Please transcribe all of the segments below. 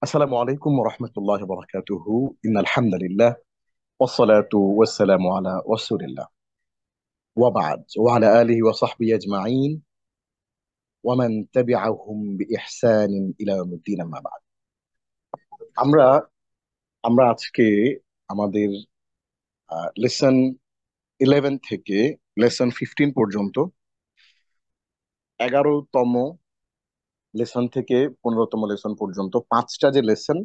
আসসালামু আলাইকুম রহমতুল্লাহ বরকাতুহু ইন্নালহামদুলিল্লাহ ওয়াসসালাতু ওয়াসসালামু আলা রাসূলিল্লাহ ওয়া বা'দ ওয়া আলা আলিহি ওয়া সাহবিহি আজমাইন ওয়া মান তাবি'আহুম বিইহসানিন ইলা ইয়াউমিদ্দিন আম্মা বা'দ। আমরা আমরা আজকে আমাদের লেসন 11 থেকে লেসন 15 পর্যন্ত 11তম লেসন থেকে 15তম লেসন পর্যন্ত পাঁচটা যে লেসন,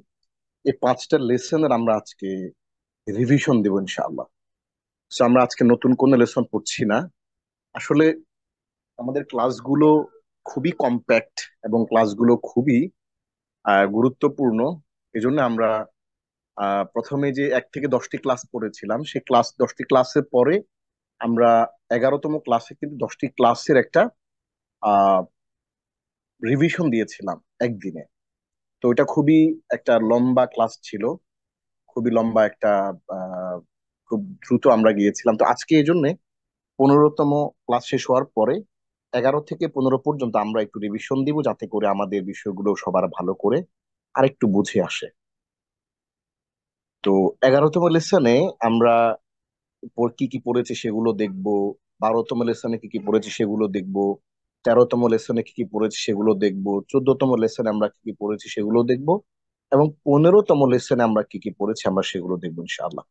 এই পাঁচটা লেসনের আমরা আজকে রিভিশন দেব ইনশাআল্লাহ। সো আমরা আজকে নতুন কোনো লেসন পড়ছি না। আসলে আমাদের ক্লাসগুলো খুবই কম্প্যাক্ট এবং ক্লাসগুলো খুবই গুরুত্বপূর্ণ। এজন্য আমরা প্রথমে যে 1 থেকে 10টি ক্লাস করেছিলাম, সেই 10টি ক্লাসের পরে আমরা 11তম ক্লাসে কিন্তু 10টি ক্লাসের একটা রিভিশন দিয়েছিলাম একদিনে। তো এটা খুবই একটা লম্বা ক্লাস ছিল, খুবই লম্বা একটা আহ, খুব দ্রুত আমরা গিয়েছিলাম। তো আজকে এই জন্য 15তম ক্লাস শেষ হওয়ার পরে 11 থেকে 15 পর্যন্ত আমরা একটু রিভিশন দিব, যাতে করে আমাদের বিষয়গুলো সবার ভালো করে আরেকটু বুঝে আসে। তো 11তম লেসনে আমরা কি কি পড়েছি সেগুলো দেখব, 12তম লেসনে কি কি পড়েছি সেগুলো দেখব, 13তম লেসনে কি কি পড়েছি সেগুলো দেখব, 14তম লেসনে আমরা কি কি পড়েছি সেগুলো দেখব, এবং 15তম লেসনে আমরা কি কি পড়েছি আমরা সেগুলো দেখবো ইনশাআল্লাহ।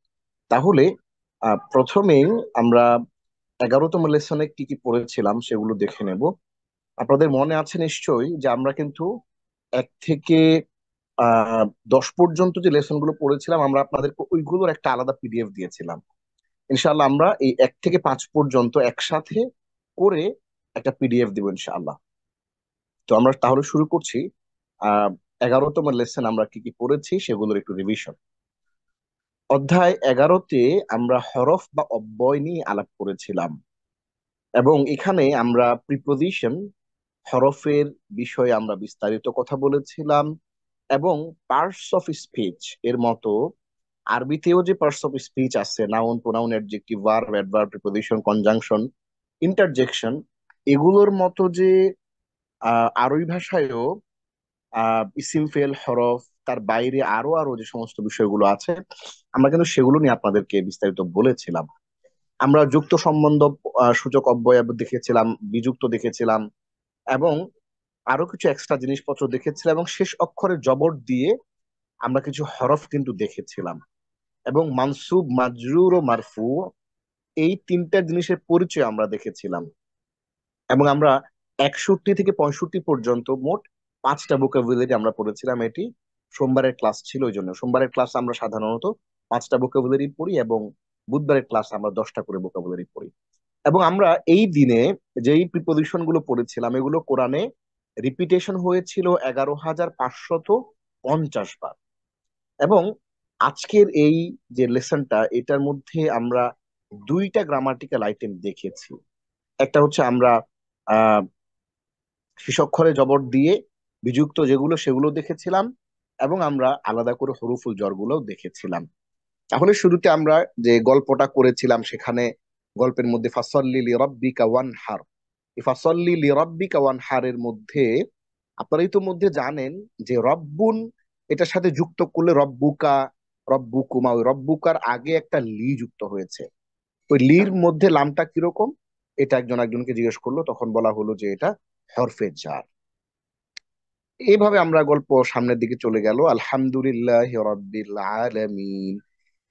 তাহলে প্রথমেই আমরা 11তম লেসনে কি কি পড়েছিলাম সেগুলো দেখে নেব। আপনাদের মনে আছে নিশ্চয়ই যে আমরা কিন্তু 1 থেকে 10 পর্যন্ত যে লেসন গুলো পড়েছিলাম, আমরা আপনাদেরকে ওইগুলোর একটা আলাদা পিডিএফ দিয়েছিলাম। ইনশাআল্লাহ আমরা এই 1 থেকে 5 পর্যন্ত একসাথে করে একটা পিডিএফ দিব ইনশাআল্লাহ। তো আমরা তাহলে শুরু করছি। 11তম লেসন আমরা কি কি পড়েছি সেগুলোর একটু রিভিশন। অধ্যায় 11তে আমরা হরফ বা অব্যয় নিয়ে আলাপ করেছিলাম, এবং এখানে আমরা প্রিপোজিশন, হরফের বিষয়ে আমরা বিস্তারিত কথা বলেছিলাম, এবং পার্টস অফ স্পিচ এর মতো আরবিতেও যে পার্টস অফ স্পিচ আছে, noun, pronoun, adjective, verb, adverb, preposition, conjunction, interjection, এগুলোর মতো যে আরবি ভাষায়ও ইসিম, ফেল, হরফ, তার বাইরে আরো আরো যে সমস্ত বিষয়গুলো আছে, আমরা কিন্তু সেগুলো নিয়ে আপনাদেরকে বিস্তারিত বলেছিলাম। আমরা যুক্ত সম্বন্ধ সূচক অব্যয় দেখেছিলাম, বিযুক্ত দেখেছিলাম, এবং আরো কিছু এক্সট্রা জিনিসপত্র দেখেছিলাম, এবং শেষ অক্ষরে জবর দিয়ে আমরা কিছু হরফ কিন্তু দেখেছিলাম, এবং মানসুব, মাজরুর ও মারফু, এই তিনটা জিনিসের পরিচয় আমরা দেখেছিলাম। এবং আমরা 61 থেকে 65 পর্যন্ত মোট পাঁচটা ভোকাবুলারি আমরা পড়েছিলাম। এটি সোমবারের ক্লাস ছিল, ওই জন্য সোমবারের ক্লাস আমরা সাধারণত পাঁচটা ভোকাবুলারি পড়ি, এবং বুধবারের ক্লাস আমরা 10টা করে ভোকাবুলারি পড়ি। এবং আমরা এই দিনে যেই প্রিপোজিশন গুলো পড়েছিলাম, এগুলো কোরআনে রিপিটেশন হয়েছিল 11,550 বার। এবং আজকের এই যে লেসনটা, এটার মধ্যে আমরা দুইটা গ্রামাটিক্যাল আইটেম দেখেছি। একটা হচ্ছে আমরা আহ শেষাক্ষরে জবর দিয়ে বিযুক্ত যেগুলো সেগুলো দেখেছিলাম, এবং আমরা আলাদা করে হরফুল জ্বরগুলোও দেখেছিলাম। তাহলে শুরুতে আমরা যে গল্পটা করেছিলাম, সেখানে গল্পের মধ্যে ফাসল্লি লিরাব্বিকা ওয়ানহার, এই ফাসল্লি লিরাব্বিকা ওয়ানহার এর মধ্যে আপনারাই তো মধ্যে জানেন যে রব্বুন এটার সাথে যুক্ত করলে রব্বুকা, রব্বুকুমা, ওই রব্বুকার আগে একটা লি যুক্ত হয়েছে। ওই লির মধ্যে লামটা কিরকম, এটা একজন একজনকে জিজ্ঞেস করলো, তখন বলা হলো যে এটা হরফে জার। এইভাবে আমরা গল্প সামনের দিকে চলে গেল। আলহামদুলিল্লাহ রাব্বিল আলামিন,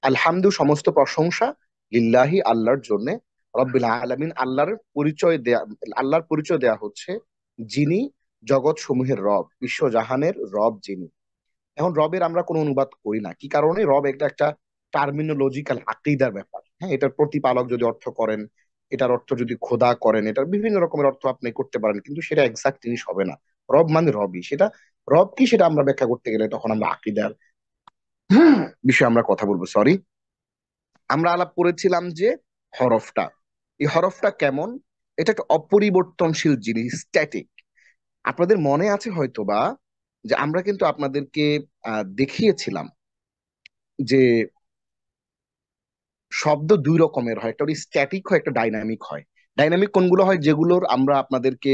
আলহামদু সমস্ত প্রশংসা, লিল্লাহি আল্লাহর জন্য, রব্বিল আলামিন আল্লাহর পরিচয় দেয়া হচ্ছে, যিনি জগৎ সমূহের রব, বিশ্বজাহানের রব যিনি। এখন রবের আমরা কোনো অনুবাদ করি না, কি কারণে? রব একটা একটা টার্মিনোলজিক্যাল আকীদার ব্যাপার। হ্যাঁ, এটার প্রতিপালক যদি অর্থ করেন, এটার অর্থ যদি খোদা করেন, এটার বিভিন্ন রকমের অর্থ আপনি করতে পারেন, কিন্তু সেটা এক্সাক্ট জিনিস হবে না। রব মানে রবই, সেটা রব কি সেটা আমরা ব্যাখ্যা করতে গেলে তখন আমরা আকীদার বিষয়ে আমরা কথা বলবো। সরি, আমরা আলাপ করেছিলাম যে হরফটা, এই হরফটা কেমন? এটা একটা অপরিবর্তনশীল জিনিস, স্ট্যাটিক। আপনাদের মনে আছে হয়তোবা যে আমরা কিন্তু আপনাদেরকে দেখিয়েছিলাম যে শব্দ দুই রকমের হয়, একটা স্ট্যাটিক হয়, একটা ডাইনামিক হয়। ডাইনামিক কোনগুলো হয়? যেগুলোর আমরা আপনাদেরকে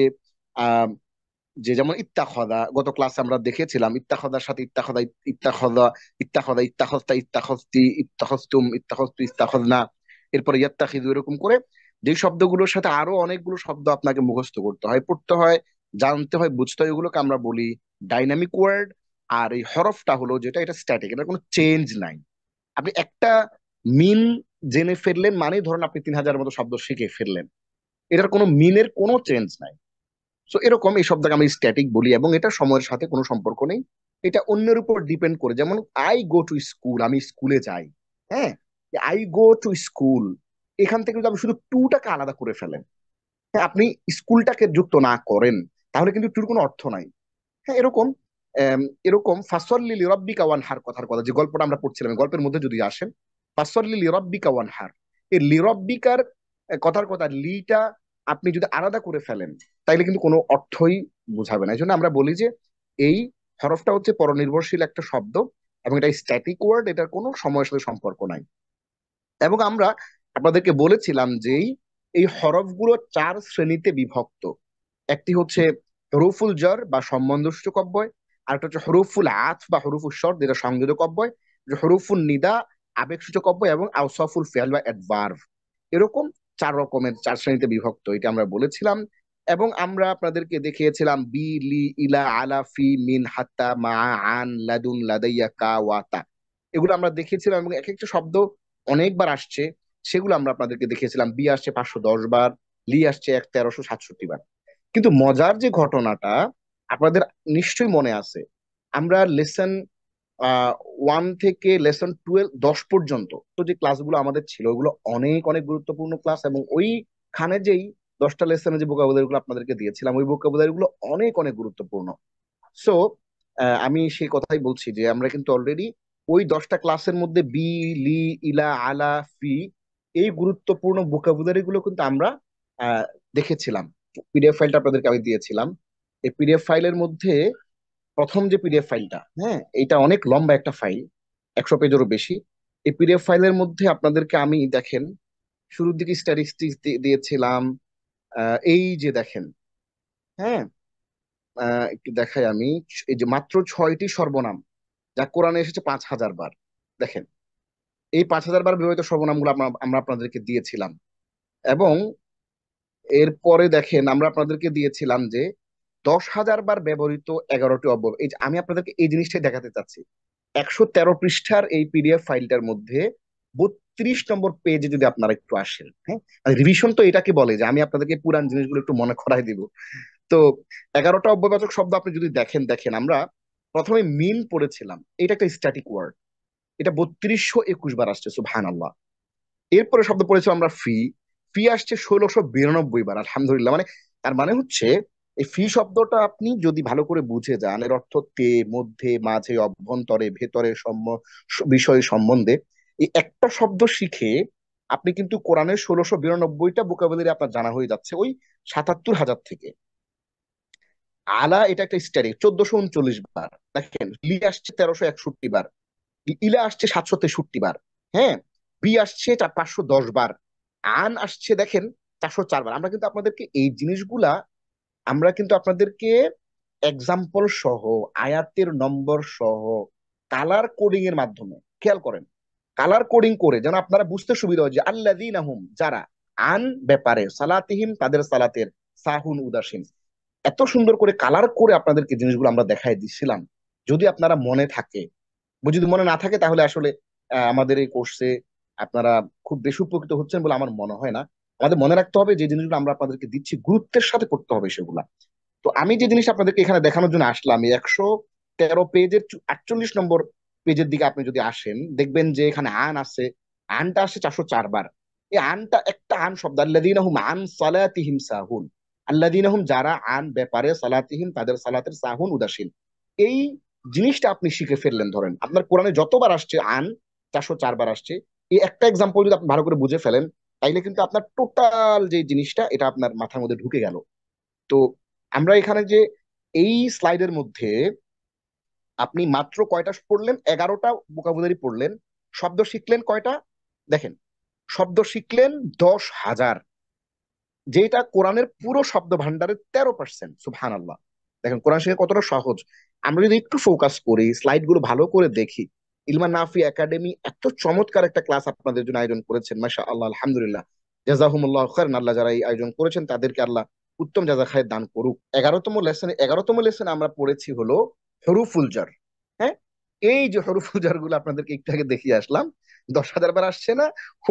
যে যেমন ইত্তাখদা, গত ক্লাসে আমরা দেখেছিলাম ইত্তাখদার সাথে ইত্তাখদা, ইত্তাখদা, ইত্তাখদা, ইত্তাখস্তা, ইত্তাখস্তি, ইত্তাখস্তুম, ইত্তাখস্তু, ইস্তাখদনা, এরপরে ইয়াত্তাখিদু, এরকম করে যে শব্দগুলোর সাথে আরো অনেকগুলো শব্দ আপনাকে মুখস্থ করতে হয়, পড়তে হয়, জানতে হয়, বুঝতে হয়, এগুলোকে আমরা বলি ডাইনামিক ওয়ার্ড। আর এই হরফটা হলো যেটা, এটা স্ট্যাটিক, এটা কোনো চেঞ্জ নাই। আপনি একটা মিন জেনে ফেললেন মানে ধরুন আপনি 3,000 মতো শব্দ শিখে ফেললেন, এটার কোনো মিনের কোনো চেঞ্জ নাই। সো এরকম এই শব্দটাকে আমি স্ট্যাটিক বলি, এবং এটা সময়ের সাথে কোনো সম্পর্ক নেই। এটা অন্যের উপর ডিপেন্ড করে, যেমন আই গো টু স্কুল, আমি স্কুলে যাই। হ্যাঁ, আই গো টু স্কুল, এখান থেকে যদি আপনি শুধু টুটাকে আলাদা করে ফেলেন, হ্যাঁ, আপনি স্কুলটাকে যুক্ত না করেন, তাহলে কিন্তু টুর কোনো অর্থ নাই। হ্যাঁ, এরকম এরকম ফাসল্লি লিরাব্বিকা ওয়ানহার, কথার কথা, যে গল্পটা আমরা পড়ছিলাম, এই গল্পের মধ্যে যদি আসেন, ফাসল্লি লিরাব্বিকা ওয়ানহার, এই লিরাব্বিকার কথার কথা, লিটা আপনি যদি আলাদা করে ফেলেন, তাইলে কিন্তু কোনো অর্থই বুঝাবে না। এই জন্য আমরা বলি যে এই হরফটা হচ্ছে পরনির্ভরশীল একটা শব্দ, এবং এটা স্ট্যাটিক ওয়ার্ড, এটার কোনো সময়ের সাথে সম্পর্ক নাই। এবং আমরা আপনাদেরকে বলেছিলাম যে এই হরফগুলো 4 শ্রেণীতে বিভক্ত। একটি হচ্ছে হরুফুল জর বা সম্বন্ধসূচক অব্যয়, আরেকটা হচ্ছে হরুফুল আত বা হরুফুল শর্ত, যেটা সংযোজক অব্যয়, হরুফুল নিদা আবেগসূচক অব্যয়, এবং আউসাফুল ফেল বা অ্যাডভার্ব। এরকম 4 রকমের, 4 শ্রেণীতে বিভক্ত, এটা আমরা বলেছিলাম। এবং আমরা আপনাদেরকে দেখিয়েছিলাম বি, লি, ইলা, আলা, ফি, মিন, হাত্তা, মা, আন, লাদুন, লাদাইয়া, কা, ওয়াতা, এগুলো আমরা দেখিয়েছিলাম। এবং এক একটা শব্দ অনেকবার আসছে, সেগুলো আমরা আপনাদেরকে দেখিয়েছিলাম। বি আসছে 510 বার, লি আসছে 1367 বার। কিন্তু মজার যে ঘটনাটা আপনাদের নিশ্চয়ই মনে আছে, আমরা লেসন 1 থেকে লেসন 10 পর্যন্ত তো যে ক্লাসগুলো আমাদের ছিল, ওগুলো অনেক অনেক গুরুত্বপূর্ণ ক্লাস, এবং ওইখানে যেই 10টা লেসনে যে ভোকাবুলারি গুলো আপনাদেরকে দিয়েছিলাম, ওই ভোকাবুলারি গুলো অনেক অনেক গুরুত্বপূর্ণ। সো আমি সেই কথাই বলছি যে আমরা কিন্তু অলরেডি ওই 10টা ক্লাসের মধ্যে বি, লি, ইলা, আলা, ফি, এই গুরুত্বপূর্ণ ভোকাবুলারি গুলো কিন্তু আমরা আহ, দেখেছিলাম। পিডিএফ ফাইলটা আপনাদেরকে আমি দিয়েছিলাম। এই পিডিএফ ফাইলের মধ্যে প্রথম যে পিডিএফ ফাইলটা, হ্যাঁ, এটা অনেক লম্বা একটা ফাইল, 100 পেজেরও বেশি। এই পিডিএফ ফাইলের মধ্যে আপনাদেরকে আমি দেখেন শুরুর দিকে স্ট্যাটিস্টিক্স দিয়েছিলাম। এই যে দেখেন, হ্যাঁ, একটু দেখাই আমি, এই যে মাত্র 6টি সর্বনাম যা কোরআনে এসেছে 5,000 বার। দেখেন, এই 5,000 বার ব্যবহৃত সর্বনামগুলো আমরা আপনাদেরকে দিয়েছিলাম। এবং এরপরে দেখেন আমরা আপনাদেরকে দিয়েছিলাম যে 10,000 বার ব্যবহৃত 11টি অব্যয়। এই যে আমি আপনাদেরকে এই জিনিসটাই দেখাতে চাচ্ছি, 113 পৃষ্ঠার এই পিডিএফ ফাইলটার মধ্যে 32 নম্বর পেজে যদি আপনারা একটু আসেন, হ্যাঁ, রিভিশন তো এটাকে বলে যে আমি আপনাদেরকে পুরান জিনিসগুলো একটু মনে করাই দিব। তো 11টা অব্যয়বাচক শব্দ আপনি যদি দেখেন, দেখেন আমরা প্রথমে মিন পড়েছিলাম, এটা একটা স্ট্যাটিক ওয়ার্ড, এটা 3221 বার আসছে, সুবহানাল্লাহ। এরপরে শব্দ পড়েছি আমরা ফি, ফি আসছে 1692 বার, আলহামদুলিল্লাহ। মানে তার মানে হচ্ছে এই ফি শব্দটা আপনি যদি ভালো করে বুঝে যান, এর অর্থ তে, মধ্যে, মাঝে, অভ্যন্তরে, ভেতরে, বিষয় সম্বন্ধে, এই একটা শব্দ শিখে আপনি কিন্তু কোরআনের 1692টা ভোকাবুলারি আপনার জানা হয়ে যাচ্ছে ওই 77,000 থেকে। আলা, এটা একটা স্টাডি, 1439 বার। দেখেন, লি আসছে 1361 বার, ইলা আসছে 763 বার, হ্যাঁ, বি আসছে 510 বার, আন আসছে দেখেন 404 বার। আমরা কিন্তু আপনাদেরকে এই জিনিসগুলা, আমরা কিন্তু আপনাদেরকে এক্সাম্পল সহ, আয়াতের নম্বর সহ, কালার কোডিং এর মাধ্যমে, খেয়াল করেন, কালার কোডিং করে যেন আপনারা বুঝতে সুবিধা হয় যে আল্লাযীনা হুম, যারা, আন ব্যাপারে, সালাতিহিম তাদের সালাতের, সাহুন উদাসীন, এত সুন্দর করে কালার করে আপনাদেরকে জিনিসগুলো আমরা দেখাই দিচ্ছিলাম। যদি আপনারা মনে থাকে, যদি মনে না থাকে, তাহলে আসলে আমাদের এই কোর্সে আপনারা খুব বেশি উপকৃত হচ্ছেন বলে আমার মনে হয় না। আমাদের মনে রাখতে হবে যে জিনিসগুলো আমরা আপনাদেরকে দিচ্ছি, গুরুত্বের সাথে করতে হবে সেগুলা। তো আমি যে জিনিস আপনাদেরকে এখানে দেখানোর জন্য আসলাম, এই 113 পেজের 48 নম্বর পেজের দিকে আপনি যদি আসেন, দেখবেন যে এখানে আন আছে, আনটা আসে 404 বার। এই আনটা একটা আন শব্দ, আল্লাযীনা হুম আন সালাতিহিম সাহুন, আল্লাযীনা হুম যারা, আন ব্যাপারে, সালাতিহিম তাদের সালাতের, সাহুন উদাসীন। এই জিনিসটা আপনি শিখে ফেললেন। ধরেন আপনার কোরআনে যতবার আসছে আন, 404 বার আসছে, এই একটা এক্সাম্পল যদি আপনি ভালো করে বুঝে ফেলেন, তাইলে কিন্তু আপনার টোটাল যে জিনিসটা, এটা আপনার মাথার মধ্যে ঢুকে গেল। তো আমরা এখানে যে এই স্লাইডের মধ্যে আপনি মাত্র কয়টা পড়লেন, 11টা ভোকাবুলারি পড়লেন, শব্দ শিখলেন কয়টা, দেখেন, শব্দ শিখলেন 10,000, যেটা কোরআনের পুরো শব্দ ভান্ডারের 13%, সুবহানাল্লাহ। দেখেন কোরআন শেখা কতটা সহজ। আমরা যদি একটু ফোকাস করি, স্লাইড গুলো ভালো করে দেখি, ইলমান নাফি একাডেমি এত চমৎকার একটা ক্লাস আপনাদের জন্য আয়োজন করেছেন, মাশা আল্লাহ, আলহামদুলিল্লাহ। জাযাহুমুল্লাহ খাইরান, আল্লাহ যারা এই আয়োজন করেছেন তাদেরকে আল্লাহ উত্তম জাযা খায়ের দান করুক। 11তম লেসনে আমরা পড়েছি হলো হরুফুল জার। হ্যাঁ, এই যে হরুফুল জার গুলো আপনাদেরকে একটু আগে দেখিয়ে আসলাম, 10,000 বার আসছে না?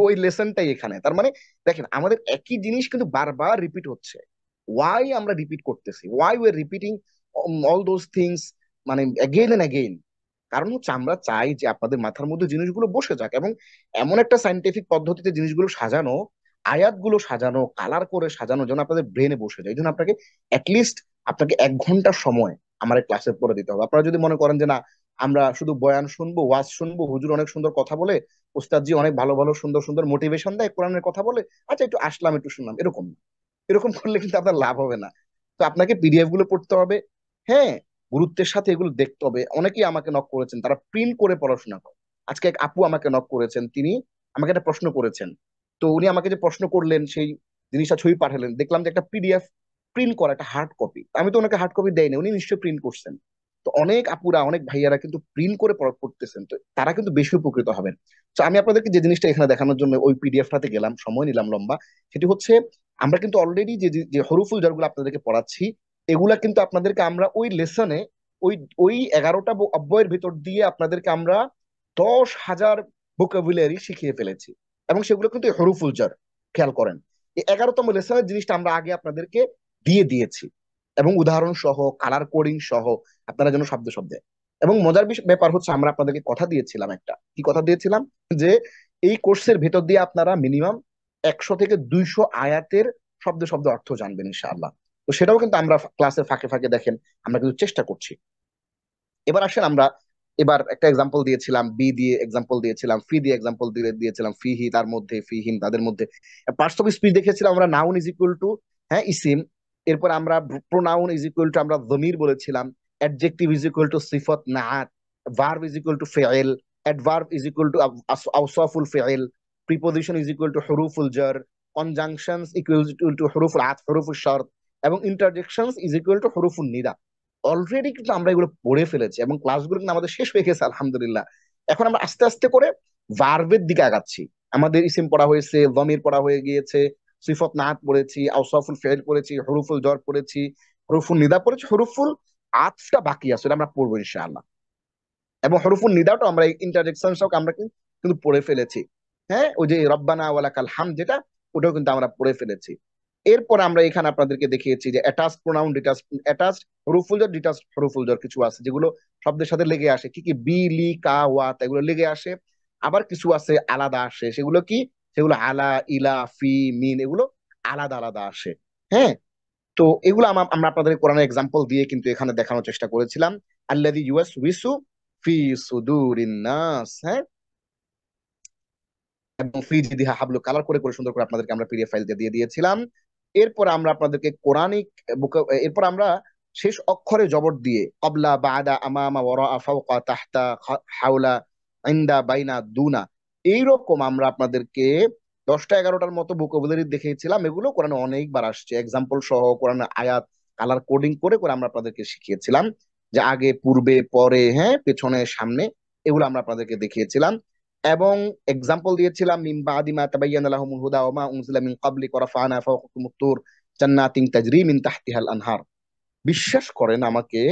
ওই লেসনটাই এখানে। তার মানে দেখেন আমাদের একই জিনিস কিন্তু বারবার রিপিট হচ্ছে। ওয়াই আমরা রিপিট করতেছি, why we are repeating all those things, মানে অ্যাগেইন এন্ড অ্যাগেইন? কারণ হচ্ছে আমরা চাই যে আপনাদের মাথার মধ্যে জিনিসগুলো বসে যাক, এবং এমন একটা সাইন্টিফিক পদ্ধতিতে জিনিসগুলো সাজানো, আয়াতগুলো সাজানো, কালার করে সাজানো, যেন আপনাদের ব্রেনে বসে যায়। এই জন্য অ্যাটলিস্ট আপনাকে 1 ঘন্টা সময় আমার এই ক্লাসে পড়ে দিতে হবে। আপনারা যদি মনে করেন যে না, আমরা শুধু বয়ান শুনবো, ওয়াজ শুনবো, হুজুর অনেক সুন্দর কথা বলে, উস্তাদজি অনেক ভালো ভালো সুন্দর সুন্দর মোটিভেশন দেয়, কোরআনের কথা বলে, আচ্ছা একটু আসলাম একটু শুনলাম, এরকম না। এরকম করলে কিন্তু আপনার লাভ হবে না। তো আপনাকে পিডিএফ গুলো পড়তে হবে। হ্যাঁ, গুরুত্বের সাথে এগুলো দেখতে হবে। অনেকেই আমাকে নক করেছেন, তারা প্রিন্ট করে পড়াশোনা করে। আজকে এক আপু আমাকে নক করেছেন, তিনি আমাকে একটা প্রশ্ন করেছেন। তো উনি আমাকে যে প্রশ্ন করলেন সেই জিনিসটা ছবি পাঠালেন, দেখলাম যে একটা পিডিএফ প্রিন্ট করা, একটা হার্ড কপি। আমি তো ওনাকে হার্ড কপি দেয়নি, উনি নিশ্চয়ই প্রিন্ট করছেন। তো অনেক আপুরা, অনেক ভাইয়ারা কিন্তু প্রিন্ট করে পড়তেছেন, তো তারা কিন্তু বেশি উপকৃত হবেন। তো আমি আপনাদেরকে যে জিনিসটা এখানে দেখানোর জন্য ওই পিডিএফটাতে গেলাম, সময় নিলাম লম্বা, সেটি হচ্ছে আমরা কিন্তু অলরেডি যে যে যে হরফুল জারগুলো আপনাদেরকে পড়াচ্ছি, এগুলা কিন্তু আপনাদেরকে আমরা ওই লেসনে, ওই ওই 11টা অব্যয়ের ভিতর দিয়ে আপনাদেরকে আমরা 10,000 ভোকাবুলারি শিখিয়ে ফেলেছি, এবং সেগুলো কিন্তু হরফুল জার। খেয়াল করেন, এই 11তম লেসনের জিনিসটা আমরা আগে আপনাদেরকে দিয়ে দিয়েছি, এবং উদাহরণ সহ, কালার কোডিং সহ, আপনারা যেন শব্দে শব্দে। এবং মজার ব্যাপার হচ্ছে আমরা আপনাদেরকে কথা দিয়েছিলাম, একটা কি কথা দিয়েছিলাম, যে এই কোর্সের ভেতর দিয়ে আপনারা মিনিমাম 100 থেকে 200 আয়াতের শব্দ শব্দ অর্থ জানবেন ইনশাআল্লাহ। তো সেটাও কিন্তু আমরা ক্লাসের ফাঁকে ফাঁকে দেখেন আমরা কিন্তু চেষ্টা করছি। এবার আসেন আমরা, এবার একটা এক্সাম্পল দিয়েছিলাম বি দিয়ে, এক্সাম্পল দিয়েছিলাম ফি দিয়ে, এক্সাম্পল দিয়েছিলাম ফিহি, তার মধ্যে ফিহিম, তাদের মধ্যে পার্টস অফ স্পিচ দেখেছিলাম আমরা, নাউন ইজ ইকুয়াল টু, হ্যাঁ, ইসিম। এরপর আমরা প্রোনাউন ইজ ইকুয়াল টু আমরা জমির বলেছিলাম, অ্যাডজেক্টিভ ইজ ইকুয়াল টু সিফত নাআত, ভার্ব ইজ ইকুয়াল টু ফেইল, অ্যাডভার্ব ইজ ইকুয়াল টু আওসাফুল ফেইল, প্রিপোজিশন ইজ ইকুয়াল টু হুরুফুল জার, কনজাংশনস ইকুয়াল টু হুরুফুল আতফ, হুরুফুল শর্ত, এবং ইন্টারজেকশনস ইজ ইকুয়াল টু হুরুফুন নিদা। অলরেডি কিন্তু আমরা এগুলো পড়ে ফেলেছি, এবং ক্লাসগুলো কিন্তু আমাদের শেষ হয়ে গেছে আলহামদুলিল্লাহ। এখন আমরা আস্তে আস্তে করে ভার্বের দিকে আগাচ্ছি। আমাদের ইসিম পড়া হয়েছে, জমির পড়া হয়ে গিয়েছে, সিফত নাত পড়েছি, আওসাফুল ফেল পড়েছি, হরুফুল জ্বর পড়েছি, হরুফুল নিদা পড়েছি, হরুফুল আতফটা বাকি আছে, এটা আমরা পড়বো ইনশাআল্লাহ। এবং হরুফুল নিদাটাও আমরা, ইন্টারজেকশন সহ আমরা কিন্তু পড়ে ফেলেছি। হ্যাঁ, ওই যে রব্বানা ওয়ালাকাল হাম যেটা, ওটাও কিন্তু আমরা পড়ে ফেলেছি। এরপর আমরা এখানে আপনাদেরকে দেখিয়েছি যে অ্যাটাচড প্রোনাউন, অ্যাটাচড হরফুল জার, ডিটাচড হরফুল জার কিছু আছে যেগুলো শব্দের সাথে লেগে আসে। কি কি? বি, লি, কা, ওয়াত, এগুলো লেগে আসে। আবার কিছু আছে আলাদা আসে, সেগুলো কি? সেগুলো আলা, ইলা, ফি, মিন, এগুলো আলাদা আলাদা আসে। হ্যাঁ, তো এগুলো আমরা আপনাদের কোরআনের এক্সাম্পল দিয়ে কিন্তু এখানে দেখানোর চেষ্টা করেছিলাম। আল্লাযী ইউওয়াসউইসু ফি সুদুরিন নাস। হ্যাঁ, এবং ফি জিদিহা হাবলু, কালার করে করে সুন্দর করে আপনাদেরকে আমরা পিডিএফ ফাইল দিয়ে দিয়েছিলাম। এরপর আমরা আপনাদেরকে কোরআনিক এরপর আমরা শেষ অক্ষরে জবর দিয়ে কবলা, বাদা, আমামা, ওয়ারা, ফাওকা, তাহতা, হাওলা, ইনদা, বাইনা, দুনা, এইরকম আমরা আপনাদেরকে 10টা 11টার মতো ভোকাবুলারি দেখিয়েছিলাম। এগুলো কোরআনে অনেকবার আসছে, এক্সাম্পল সহ কোরআনের আয়াত কালার কোডিং করে করে আমরা আপনাদেরকে শিখিয়েছিলাম, যে আগে, পূর্বে, পরে, হ্যাঁ, পেছনে, সামনে, এগুলো আমরা আপনাদেরকে দেখিয়েছিলাম। এবং এক্সাম্পল দিয়েছিলাম মিন বাদি মা তাবায়্যানা লাহুমুল হুদা ওয়া মা উনজিলা মিন ক্বাবলিক ওয়া রাফা'না ফাওকাকুমুত তুর জান্নাতিন তাজরি মিন তাহতিহাল আনহার। বিশ্বাস করেন আমাকে,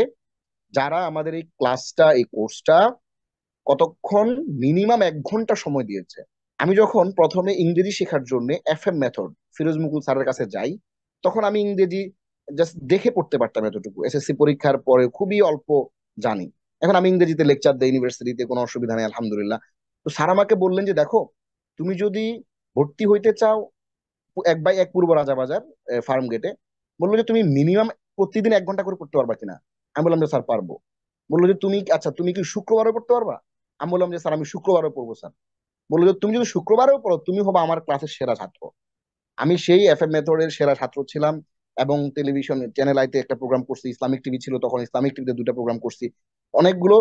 যারা আমাদের এই ক্লাসটা, এই কোর্সটা কতক্ষণ, মিনিমাম 1 ঘন্টা সময় দিয়েছে। আমি যখন প্রথমে ইংরেজি শেখার জন্য এফএম মেথড ফিরোজ মুকুল স্যারের কাছে যাই, তখন আমি ইংরেজি জাস্ট দেখে পড়তে পারতাম এতটুকু, এসএসসি পরীক্ষার পরে খুবই অল্প জানি। এখন আমি ইংরেজিতে লেকচার দেই ইউনিভার্সিটিতে, কোনো অসুবিধা নেই আলহামদুলিল্লাহ। তো স্যার আমাকে বললেন যে দেখো, তুমি যদি ভর্তি হইতে চাও 1/1 পূর্ব রাজাবাজার ফার্ম গেটে, বললো যে তুমি মিনিমাম প্রতিদিন 1 ঘন্টা করে পড়তে পারবা কিনা। আমি বললাম যে স্যার পারবো। বললো যে তুমি আচ্ছা, তুমি কি শুক্রবারও পড়তে পারবা? আমি বললাম যে স্যার আমি শুক্রবারও পড়বো স্যার। বললো যে তুমি যদি শুক্রবারেও পড়ো, তুমি হবে আমার ক্লাসের সেরা ছাত্র। আমি সেই এফএম মেথডের সেরা ছাত্র ছিলাম, এবং টেলিভিশন চ্যানেল আইতে একটা প্রোগ্রাম করছি, ইসলামিক টিভি ছিল তখন, ইসলামিক টিভিতে 2টা প্রোগ্রাম করছি, অনেকগুলো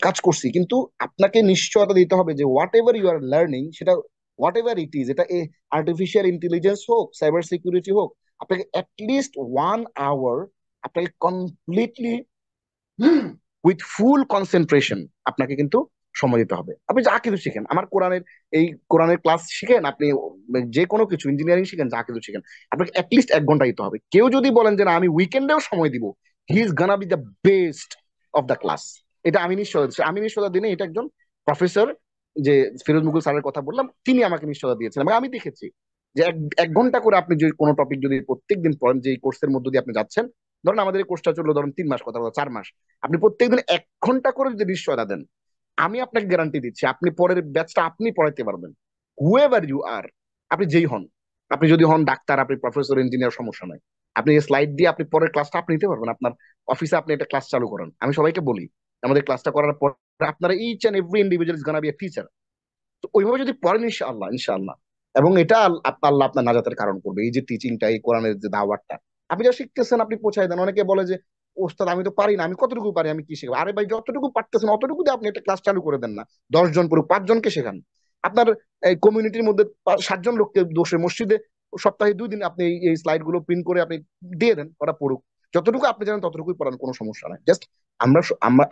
কাজ করছি। কিন্তু আপনাকে নিশ্চয়তা দিতে হবে যে whatever you are learning, সেটা হোয়াট এভার ইট ইজ, এটা আর্টিফিশিয়াল ইন্টেলিজেন্স হোক, সাইবার সিকিউরিটি হোক, আপনাকে অ্যাটলিস্ট 1 আওয়ার আপনাকে কমপ্লিটলি উইথ ফুল কনসেন্ট্রেশন আপনাকে কিন্তু সময় দিতে হবে। আপনি যা কিছু শিখেন, আমার কোরআনের ক্লাস শিখেন, আপনি যে কোনো কিছু ইঞ্জিনিয়ারিং শিখেন, যা কিছু শিখেন, আপনাকে অ্যাটলিস্ট 1 ঘন্টা দিতে হবে। কেউ যদি বলেন যে না আমি উইকেন্ডেও সময় দিব, he is Gaana B the best of the class. এটা আমি নিশ্চয় দিচ্ছি। আমি নিশ্চয়তা দিনে এটা একজন প্রফেসর, যে ফিরোজ মুকুল স্যারের কথা বললাম, তিনি আমাকে নিশ্চয়তা দিয়েছেন এবং আমি দেখেছি যে এক ঘন্টা করে আপনি যদি কোনো টপিক যদি প্রত্যেকদিন পড়েন, যে কোর্সের মধ্যে দিয়ে আপনি যাচ্ছেন, ধরেন আমাদের এই কোর্সটা চললো ধরেন 3 মাস, কথা বলা 4 মাস, আপনি প্রত্যেকদিন 1 ঘন্টা করে যদি নিশ্চয়তা দেন, আমি আপনাকে গ্যারান্টি দিচ্ছি আপনি পরের ব্যাচটা আপনি পড়াইতে পারবেন, হুএভার ইউ আর। আপনি যেই হন, আপনি যদি হন ডাক্তার, আপনি প্রফেসর, ইঞ্জিনিয়ার, সমস্যা নাই, আপনি স্লাইড দিয়ে আপনি পরের ক্লাসটা আপনি নিতে পারবেন। আপনার অফিসে আপনি একটা ক্লাস চালু করেন, আমি সবাইকে বলি আমাদের ক্লাসটা করার পর আপনারা each and every individual is gonna be a teacher. তো ওইভাবে যদি পড়েন ইনশাআল্লাহ, ইনশাআল্লাহ, এবং এটা আল্লাহ আপনার নাজাতের কারণ করবে। এই যে টিচিংটা, এই কোরআনের যে দাওয়াতটা আপনি যা শিখতেছেন আপনি পৌঁছায় দেন। অনেকে বলে যে ওস্তাদ আমি তো পারি না, আমি কতটুকু পারি, আমি কি শিখবো? আরে ভাই, যতটুকু পারতেছেন অতটুকু দিয়ে আপনি একটা ক্লাস চালু করে দেন না। 10 জন পড়ুক, 5 জনকে শেখান। আপনার এই কমিউনিটির মধ্যে 7 জন লোককে দোষে মসজিদে সপ্তাহে 2 দিন আপনি এই স্লাইড গুলো প্রিন্ট করে আপনি দিয়ে দেন, ওরা পড়ুক। যতটুকু আপনি জানেন ততটুকুই পড়ান, কোনো সমস্যা নাই। জাস্ট আমরা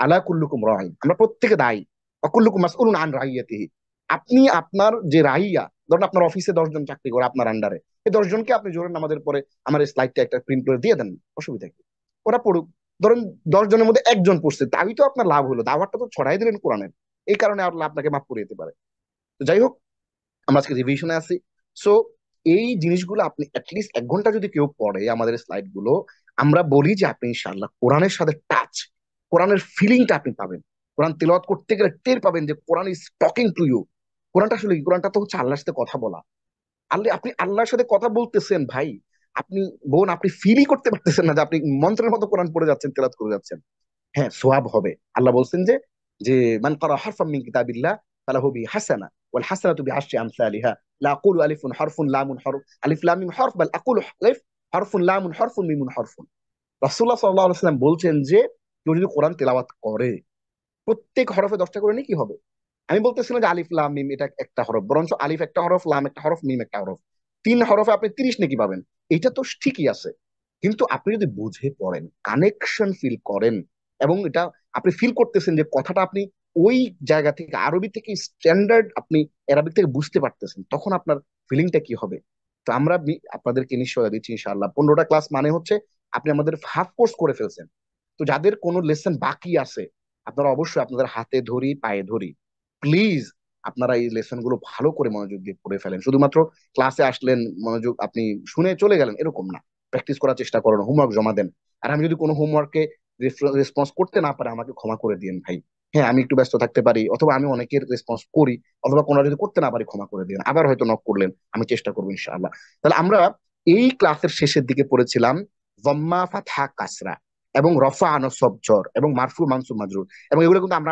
আলা কুল্লুকুম রাইন, আমরা প্রত্যেকে দায়ী, অকুল্লুকুম মাসউলুন আন রাইয়াতিহি। আপনি আপনার যে রাইয়া, ধরুন আপনার অফিসে 10 জন চাকরি করে আপনার আন্ডারে, এই 10 জনকে আপনি জোরেন আমাদের পরে আমার এই স্লাইডটা একটা প্রিন্ট করে দিয়ে দেন, অসুবিধা কি? ওরা পড়ুক। ধরেন 10 জনের মধ্যে 1 জন পড়ছে, তাই তো আপনার লাভ হলো, দাওয়াতটা তো ছড়াই দিলেন কোরআনের। এই কারণে আল্লাহ আপনাকে মাফ করে দিতে পারে। তো যাই হোক, আমরা আজকে রিভিশনে আছি। সো এই জিনিসগুলো আপনি অ্যাটলিস্ট 1 ঘন্টা যদি কেউ পড়ে আমাদের স্লাইড গুলো, আমরা বলি যে আপনি ইনশাআল্লাহ কোরআনের সাথে টাচ, কোরআনের ফিলিংটা আপনি পাবেন। কোরআন তেলাওয়াত করতে গেলে টের পাবেন যে Quran is talking to you. কোরআনটা আসলে কি? কোরআনটা তো হচ্ছে আল্লাহর সাথে কথা বলা। আল্লাহ, আপনি আল্লাহর সাথে কথা বলতেছেন ভাই। আপনি বোন, আপনি ফিলই করতে পারতেছেন না যে আপনি মন্ত্রের মতো কোরআন পড়ে যাচ্ছেন, তেলাওয়াত করে যাচ্ছেন। হ্যাঁ, সোয়াব হবে। আল্লাহ বলছেন যে যে মান কারা হারফাম মিন কিতাবিল্লাহ ফালাহু বি হাসানা ওয়াল হাসানাতু বিআশরি আমসালিহা লা আকুলু আলিফুন হারফুন লামুন হরফ আলিফ লাম মিম হরফ বাল আকুলু আলিফ হরফুন লামুন হরফুন মিমুন হরফুন। রাসূলুল্লাহ সাল্লাল্লাহু আলাইহি ওয়াসাল্লাম বলছেন যে কেউ যদি কোরআন তেলাওয়াত করে প্রত্যেক হরফে 10টা করে নাকি হবে। আমি বলতেছিলাম যে আলিফ লাম মিম এটা একটা হরফ, বরঞ্চ আলিফ একটা হরফ, লাম একটা হরফ, মিম একটা হরফ, 3 হরফে আপনি 30 নাকি পাবেন। এটা তো ঠিকই আছে, কিন্তু আপনি যদি বুঝে পড়েন, কানেকশন ফিল করেন, এবং এটা আপনি ফিল করতেছেন যে কথাটা আপনি ওই জায়গা থেকে আরবি থেকে স্ট্যান্ডার্ড আপনি অ্যারাবিক থেকে বুঝতে পারতেছেন, তখন আপনার ফিলিংটা কি হবে? তো আমরা আপনাদেরকে নিশ্চয়তা দিচ্ছি ইনশাআল্লাহ 15টা ক্লাস মানে হচ্ছে আপনি আমাদের হাফ কোর্স করে ফেলছেন। তো যাদের কোনো লেসন বাকি আছে, আপনারা অবশ্যই আপনাদের হাতে ধরি পায়ে ধরি, প্লিজ আপনারা এই লেসন গুলো ভালো করে মনোযোগ দিয়ে পড়ে ফেলেন। শুধুমাত্র ক্লাসে আসলেন, মনোযোগ আপনি শুনে চলে গেলেন এরকম না, প্র্যাকটিস করার চেষ্টা করেন, হোমওয়ার্ক জমা দেন। আর আমি যদি কোনো হোমওয়ার্কে রেসপন্স করতে না পারে আমাকে ক্ষমা করে দিন ভাই। হ্যাঁ, আমি একটু ব্যস্ত থাকতে পারি, অথবা আমি অনেকের রেসপন্স করি, অথবা কোনো যদি করতে না পারি ক্ষমা করে দিন, আবার হয়তো নক করলেন, আমি চেষ্টা করবো ইনশাআল্লাহ। তাহলে আমরা এই ক্লাসের শেষের দিকে পড়েছিলাম জম্মা ফাতহা কাসরা এবং রফা আনসব জর এবং মারফু মানসুব মাজরুর, এবং এগুলো কিন্তু আমরা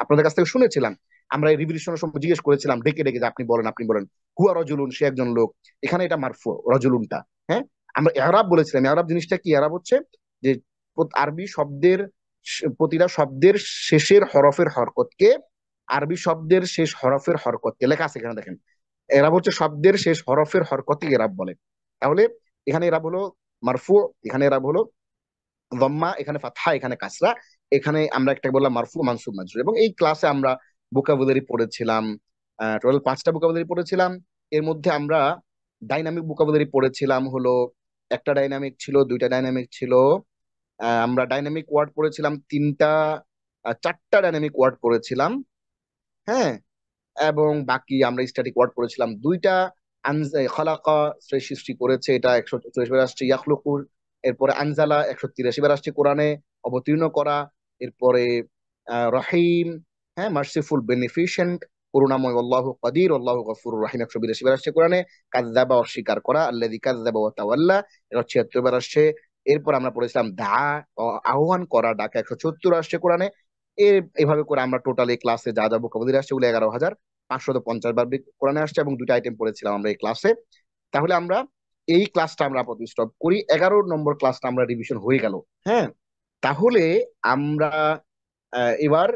আপনাদের কাছ থেকে শুনেছিলাম। আমরা এই রিভিশনের সময় জিজ্ঞেস করেছিলাম ডেকে ডেকে যে আপনি বলেন, আপনি বলেন। হুয়া রজুলুন, সে একজন লোক। এখানে এটা মারফু রজুলুনটা। হ্যাঁ, আমরা এরাব বলেছিলাম। এরাব জিনিসটা কি? এরাব হচ্ছে যে আরবি শব্দের প্রতিটা শব্দের শেষের হরফের হরকতকে, আরবি শব্দের শেষ হরফের হরকতকে লেখা আছে এখানে দেখেন। এরাব হচ্ছে শব্দের শেষ হরফের হরকতকে এরাব বলে। তাহলে এখানে এরাব হলো মারফু, এখানে এরাব হলো দম্মা, এখানে ফাতহা, এখানে কাসরা, এখানে আমরা একটা বললাম মারফু মানসুব মাজরুর। এবং এই ক্লাসে আমরা ভোকাবুলারি পড়েছিলাম, টোটাল 5টা ভোকাবুলারি পড়েছিলাম। এর মধ্যে আমরা ডাইনামিক ভোকাবুলারি পড়েছিলাম হলো একটা ডাইনামিক ছিল, 2টা ডাইনামিক ছিল। আমরা ডাইনামিক ওয়ার্ড পড়েছিলাম 3টা, 4টা ডাইনামিক ওয়ার্ড পড়েছিলাম। হ্যাঁ, এবং বাকি আমরা স্ট্যাটিক ওয়ার্ড পড়েছিলাম 2টা। খালাকা, সে সৃষ্টি করেছে, এটা 144 বার আসছে। ইয়াখলুকু, এরপরে আনজালা 183 বার আসছে কোরআনে, অবতীর্ণ করা। এরপরে রহিম, হ্যাঁ, মার্সিফুল, বেনিফিশিয়েন্ট, করুণাময়, আল্লাহু কাদির, আল্লাহু গফুরুর রহিম 182 বার আসছে কোরআনে। কাযযাবা, অস্বীকার করা, আল্লাযী কাযযাবা ওয়া তাওয়াল্লা, 176 বার আসছে। এরপর আমরা পড়েছিলাম দা, আহ্বান করা, ডাকা, 174 আসছে কোরআনে। এভাবে করে আমরা টোটাল এই ক্লাসে যা যা ভোকাবুলারি আসছে ওগুলো 11,550 বার কোরআনে আসছে, এবং 2টা আইটেম পড়েছিলাম আমরা এই ক্লাসে। তাহলে আমরা এই ক্লাসটা আমরা আপাতত স্টপ করি। 11 নম্বর ক্লাসটা আমরা রিভিশন হয়ে গেল। হ্যাঁ, তাহলে আমরা এবার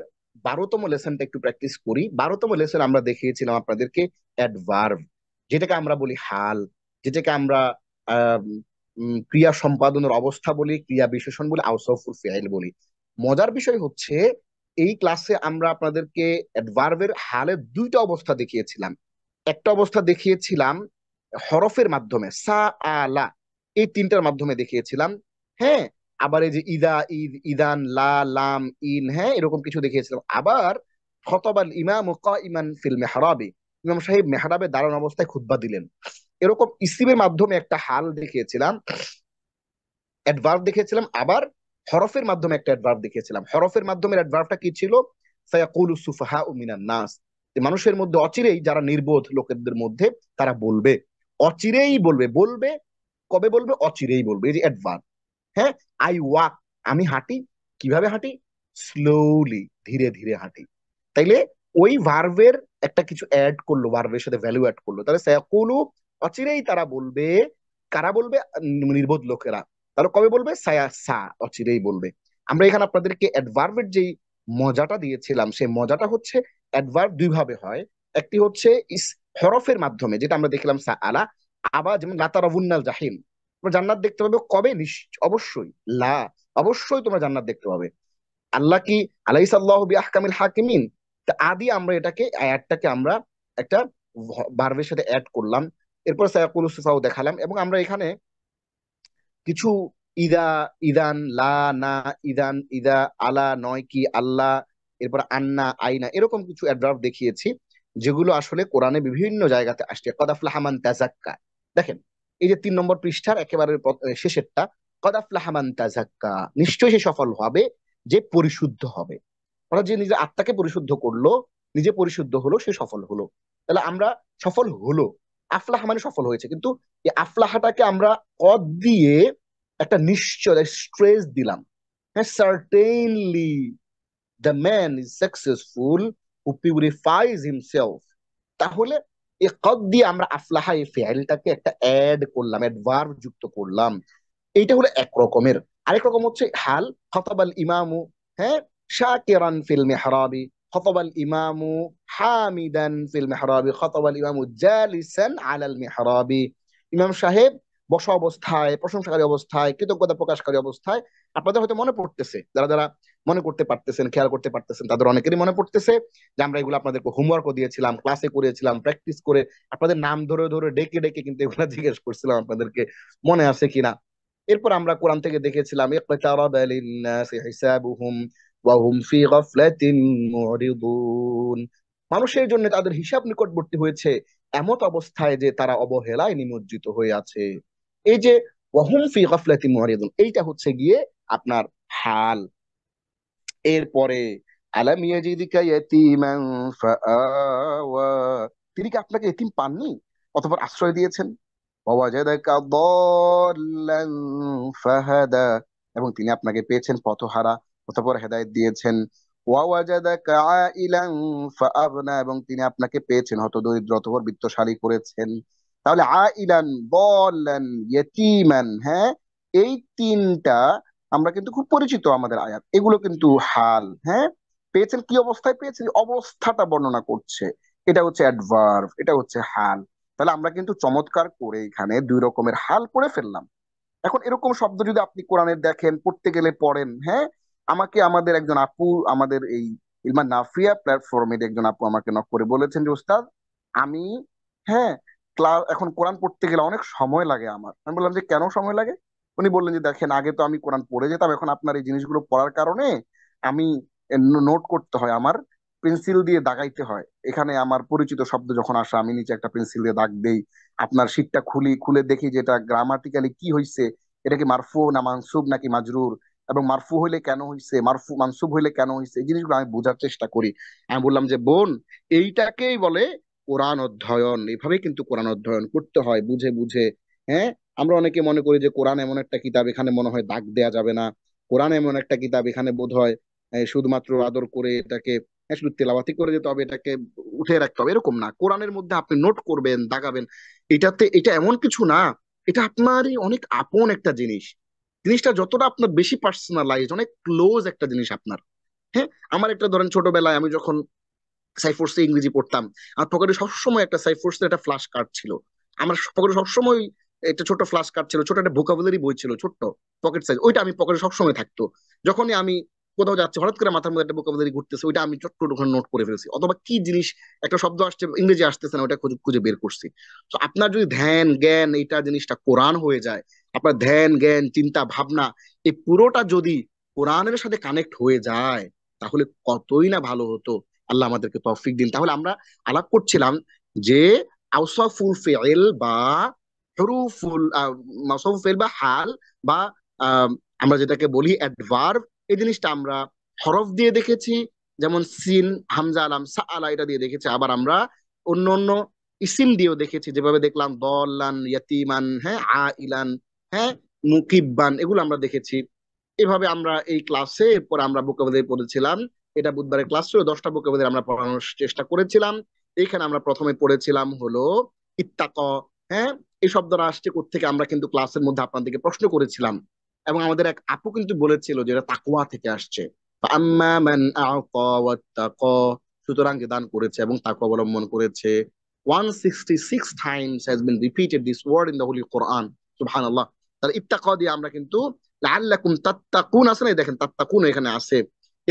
12তম লেসনটা একটু প্র্যাকটিস করি। 12তম লেসন আমরা দেখিয়েছিলাম আপনাদেরকে অ্যাডভার্ব, যেটাকে আমরা বলি হাল, যেটাকে আমরা ক্রিয়া সম্পাদনের অবস্থা বলি, ক্রিয়া বিশেষণ বলি, আউসাফুল ফিআইল বলি। মজার বিষয় হচ্ছে এই ক্লাসে আমরা আপনাদেরকে অ্যাডভার্বের হালের দুইটা অবস্থা দেখিয়েছিলাম। একটা অবস্থা দেখিয়েছিলাম হরফের মাধ্যমে, সা, আলা, এই তিনটার মাধ্যমে দেখিয়েছিলাম। হ্যাঁ, আবার এই যে ইদা, ঈদ, ইদান, লা, লাম, ইন, হ্যাঁ, এরকম কিছু দেখিয়েছিলাম। আবার খতবাল ইমাম কাইমান ফিল মেহরাবি, ইমাম সাহেব মেহরাবে দাঁড়ানো অবস্থায় খুতবা দিলেন। এরকম ইসিমের মাধ্যমে একটা হাল দেখিয়েছিলাম, অ্যাডভার্ব দেখিয়েছিলাম। আবার হরফের মাধ্যমে একটা অ্যাডভার্ব দেখিয়েছিলাম। হরফের মাধ্যমে অ্যাডভার্বটা কি ছিল? সায়াকুলু সুফাহা মিনান নাস, যে মানুষের মধ্যে অচিরেই, যারা নির্বোধ লোকেদের মধ্যে, তারা বলবে, অচিরেই বলবে। বলবে কবে বলবে? অচিরেই বলবে। এই যে অ্যাডভার্ব। হ্যাঁ, আই ওয়াক, আমি হাঁটি। কিভাবে হাঁটি? স্লোলি, ধীরে ধীরে হাঁটি। তাইলে ওই ভার্বের একটা কিছু অ্যাড করলো, ভার্বের সাথে ভ্যালু অ্যাড করলো, তাহলে সায়াকুলু, অচিরেই তারা বলবে। কারা বলবে? নির্বোধ লোকেরা। তাহলে কবে বলবে? সায়া, সা, অচিরেই বলবে। আমরা এখানে আপনাদেরকে অ্যাডভার্বের যেই মজাটা দিয়েছিলাম, সেই মজাটা হচ্ছে অ্যাডভার্ব দুই ভাবে হয়। একটি হচ্ছে হরফের মাধ্যমে, যেটা আমরা দেখলাম সা, আলা। আবার যেমন লাতারাবুন্নাল জাহিম, তোমরা জান্নাত দেখতে পাবে কবে? অবশ্যই। লা, অবশ্যই তোমরা জান্নাত দেখতে পাবে। আল্লাহ কি আলাইসাল্লাহু বিআহকামিল হাকিমিন, তা আদি আমরা এটাকে, আয়াতটাকে আমরা একটা ভার্বের সাথে অ্যাড করলাম। এরপর সায়াকুলু সুফাও দেখালাম, এবং আমরা এখানে কিছু ইদা, ইদান, লা, না, ইদান, ইদা, আলা, নয় কি, আল্লাহ, এরপর আন্না, আইনা, এরকম কিছু অ্যাডভার্ব দেখিয়েছি, যেগুলো আসলে কোরআনে বিভিন্ন জায়গাতে আসছে। কদ আফলাহা মান তাযাক্কা, দেখেন এই যে 3 নম্বর পৃষ্ঠার একেবারে শেষেরটা, কদ আফলাহা মান তাযাক্কা, নিশ্চয়ই সে সফল হবে, যে পরিশুদ্ধ হবে। অর্থাৎ যে নিজের আত্মাকে পরিশুদ্ধ করলো, নিজে পরিশুদ্ধ হলো, সে সফল হলো। তাহলে আমরা সফল হলো, আফলাহ মানে সফল হয়েছে, কিন্তু এই আফলাহাটাকে আমরা কদ দিয়ে একটা নিশ্চয় স্ট্রেস দিলাম। হ্যাঁ, certainly the man is successful who পিউরিফাইজ himself. তাহলে এই কদ দিয়ে আমরা আফলাহা, এই ফেলটাকে একটা অ্যাড করলাম, অ্যাডভার্ব যুক্ত করলাম। এইটা হলো এক রকমের। আরেক রকম হচ্ছে হাল, খতাবাল ইমামু, হ্যাঁ, শাকিরান ফিল মিহরাবি, খতাবাল ইমামু হামিদান ফিল মিহরাবি, খতাবাল ইমামু জালিসান আলাল মিহরাবি। ইমাম সাহেব বসা অবস্থায়, প্রশংসাকারী অবস্থায়, কৃতজ্ঞতা প্রকাশকারী অবস্থায়। আপনাদের হয়তো মনে পড়তেছে, যারা যারা মনে করতে পারতেছেন, খেয়াল করতে পারতেছেন, তাদের অনেকেরই মনে পড়তেছে যে আমরা এগুলো আপনাদেরকে হোমওয়ার্কও দিয়েছিলাম, ক্লাসে করেছিলাম, প্র্যাকটিস করে আপনাদের নাম ধরে ধরে ডেকে ডেকে কিন্তু এগুলো জিজ্ঞেস করছিলাম আপনাদেরকে, মনে আছে কিনা। এরপর আমরা কোরআন থেকে দেখেছিলাম ইকতারাবা লিন্নাসি হিসাবুহুম ওয়া হুম ফি গাফলাতিন মুরিদুন, মানুষের জন্য তাদের হিসাব নিকটবর্তী হয়েছে এমত অবস্থায় যে তারা অবহেলায় নিমজ্জিত হয়ে আছে। এই যে ওয়া হুম ফি গাফলাতিন মুরিদুন, এইটা হচ্ছে গিয়ে আপনার হাল। এরপরে আলাম ইয়াজিদিকা ইয়াতীমান ফাআওয়া, তিনি কি আপনাকে এতিম পাননি, অথবা আশ্রয় দিয়েছেন। ওয়াজাদাকা দাল্লান ফাহাদা, এবং তিনি আপনাকে পেয়েছেন পথহারা, অতঃপর হেদায়েত দিয়েছেন। ওয়াজাদাকা আইলান ফাআগনা, এবং তিনি আপনাকে পেয়েছেন হতদরিদ্র, অতঃপর বিত্তশালী করেছেন। তাহলে আইলান, দাল্লান, ইয়েতিমান, হ্যাঁ, এই তিনটা আমরা কিন্তু খুব পরিচিত আমাদের আয়াত, এগুলো কিন্তু হাল। হ্যাঁ, পেয়েছেন কি অবস্থায় পেয়েছেন, অবস্থাটা বর্ণনা করছে, এটা হচ্ছে অ্যাডভার্ব, এটা হচ্ছে হাল। তাহলে আমরা কিন্তু চমৎকার করে এখানে 2 রকমের হাল করে ফেললাম। এখন এরকম শব্দ যদি আপনি কোরআনের দেখেন, পড়তে গেলে পড়েন, হ্যাঁ, আমাকে আমাদের একজন আপু, আমাদের এই ইলমা নাফিয়া প্ল্যাটফর্মের একজন আপু আমাকে নক করে বলেছেন যে উস্তাদ, আমি, হ্যাঁ, ক্লাস এখন কোরআন পড়তে গেলে অনেক সময় লাগে আমার। আমি বললাম যে কেন সময় লাগে? উনি বললেন যে দেখেন, আগে তো আমি কোরআন পড়ে যেতাম, এখন আপনার এই জিনিসগুলো পড়ার কারণে আমি নোট করতে হয়, আমার পেন্সিল দিয়ে দাগাইতে হয়। এখানে আমার পরিচিত শব্দ যখন আসে, আমি নিচে একটা পেন্সিল দিয়ে দাগ দেই, আপনার শীটটা খুলি, খুলে দেখি যে এটা গ্রামাটিক্যালি কি হয়েছে, এটা কি মারফু না মানসুব নাকি মাজরুর, এবং মারফু হইলে কেন হইছে, মারফু মানসুব হইলে কেন হইছে, এই জিনিসগুলো আমি বোঝার চেষ্টা করি। আমি বললাম যে বোন, এইটাকেই বলে কোরআন অধ্যয়ন। এভাবেই কিন্তু কোরআন অধ্যয়ন করতে হয়, বুঝে বুঝে। হ্যাঁ, আমরা অনেকে মনে করি যে কোরআন এমন একটা কিতাব, এখানে মনে হয় দাগ দেয়া যাবে না। কোরআন এমন একটা কিতাব, এখানে বোধ হয় শুধুমাত্র আদর করে এটাকে, শুধু তেলাওয়াতি করে যেতে হবে, এটাকে উঠে রাখতে হবে, এরকম না। কোরআনের মধ্যে আপনি নোট করবেন, দাগাবেন, এটাতে, এটা এমন কিছু না, এটা আপনারই অনেক আপন একটা জিনিস। জিনিসটা যতটা আপনার বেশি পার্সোনালাইজ, অনেক ক্লোজ একটা জিনিস আপনার। হ্যাঁ, আমার একটা ধরেন ছোটবেলায় আমি যখন সাইফোর্সে ইংরেজি পড়তাম, আমার পকেটে সবসময় একটা সাইফোর্সের একটা ফ্ল্যাশ কার্ড ছিল। আমার পকেটে সবসময় একটা ছোট ফ্লাশ কার্ড ছিল, ছোট একটা ভোকাবুলারি বই ছিল, ছোট্ট পকেট সাইজ, ওইটা আমি পকেটে সবসময় থাকতো। যখনই আমি কোথাও যাচ্ছি হঠাৎ করে মাথার মধ্যে একটা ভোকাবুলারি ঘুরতেছে, ওইটা আমি চট করে ওখানে নোট করে ফেলছি, অথবা কি জিনিস একটা শব্দ আসছে ইংরেজি আসতেছে না, ওটা খুঁজে খুঁজে বের করছি। তো আপনার যদি ধ্যান জ্ঞান এটা জিনিসটা কোরআন হয়ে যায়, আপনার ধ্যান জ্ঞান চিন্তা ভাবনা এই পুরোটা যদি কোরআনের সাথে কানেক্ট হয়ে যায়, তাহলে কতই না ভালো হতো। আল্লাহ আমাদেরকে তৌফিক দিন। তাহলে আমরা আলাপ করছিলাম যে আওসাফুল ফেল বা হরুফুল মাসরুফ ফেল বা হাল বা আহ, আমরা যেটাকে বলি অ্যাডভার্ব, এই জিনিসটা আমরা হরফ দিয়ে দেখেছি, যেমন সিন, হামজা, আলাম, সাআলা এটা দিয়ে দেখেছি। আবার আমরা অন্য অন্য ইসিম দিয়েও দেখেছি, যেভাবে দেখলাম দল্লান, ইয়াতিমান, হ্যাঁ, আইলান, হ্যাঁ, মুকিব্বান, এগুলো আমরা দেখেছি। এভাবে আমরা এই ক্লাসে এরপর আমরা ভোকাবুলারি পড়েছিলাম। এটা বুধবারের ক্লাস ছিল, 10টা ভোকাবুলারি আমরা পড়ানোর চেষ্টা করেছিলাম। এইখানে আমরা প্রথমে পড়েছিলাম হলো ইত্তাক, হ্যাঁ, এই শব্দটা আসছে কোত্থেকে, আমরা কিন্তু ক্লাসের মধ্যে আপনাদেরকে প্রশ্ন করেছিলাম, এবং আমাদের এক আপু কিন্তু বলেছিল যে এটা তাকওয়া থেকে আসছে। আম্মা মান আ'তা ওয়াত্তাকা, সুতরাং যে দান করেছে এবং তাকওয়া অবলম্বন করেছে। 166 times has been repeated this word in the holy Quran. সুবহানাল্লাহ। তাহলে ইত্তাকা দিয়ে আমরা কিন্তু লাআল্লাকুম তাত্তাকুন আছে না, এই দেখেন তাত্তাকুন এখানে আছে।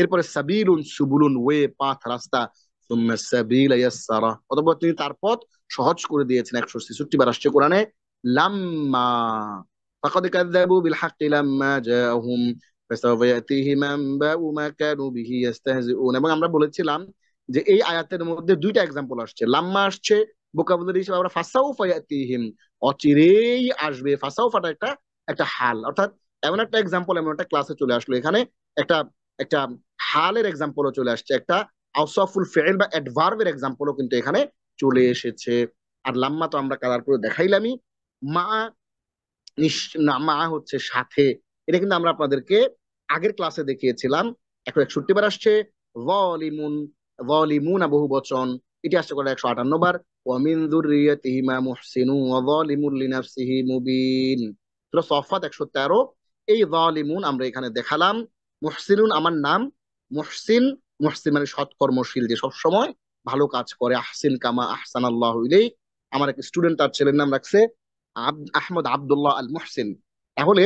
এরপরে সাবিলুন, সুবুলুন, ওয়ে, পাথ, রাস্তা। সুম্মা সাবিলা ইয়াসসারা, অতঃপর তিনি তার পথ সহজ করে দিয়েছেন। 166 বার আসছে কোরআনে। লাম্মা ফাকাদ কাযযাবু বিল হাক্কি লাম্মা জাআহুম ফাসাওফা ইয়াতিহিম আনবাউ মা কানু বিহি ইস্তাহজিউন। এবং আমরা বলেছিলাম যে এই আয়াতের মধ্যে দুইটা এক্সাম্পল আসছে। লাম্মা আসছে ভোকাবুলারি হিসেবে, আমরা ফাসাউফা ইয়াতিহিম, অচিরেই আসবে। ফাসাউফাটা একটা একটা হাল, অর্থাৎ এমন একটা এক্সাম্পল, এমন একটা ক্লাসে চলে আসলো এখানে একটা একটা হালের এক্সাম্পলও চলে আসছে, একটা আউসাফুল ফেল বা অ্যাডভার্বের এক্সাম্পলও কিন্তু এখানে চলে এসেছে। আর লাম্মা তো আমরা কালার করে দেখাইলামই। মা, না, মা হচ্ছে সাথে, এটা কিন্তু আমরা আপনাদেরকে আগের ক্লাসে দেখিয়েছিলাম। এখন 61 বার আসছে। যালিমুন, যালিমুনা বহু বচন, এটি আসছে করে 158 বার। ওয়া মিন যুররিয়াতিহিমা মুহসিনুন ওয়া যালিমুন লিনাফসিহি মুবিন। সূরা সফাত 113। এই যালিমুন আমরা এখানে দেখালাম। মুহসিনুন আমার নাম, মুহসিন, মুহসিন মানে সৎকর্মশীল, যে সব সময় ভালো কাজ করে। আহসিন কামা আহসানাল্লাহু ইলাইক, আমার এক স্টুডেন্ট তার ছেলের নাম রাখছে আহমদ আব্দুল্লাহ আল মুহসিন। তাহলে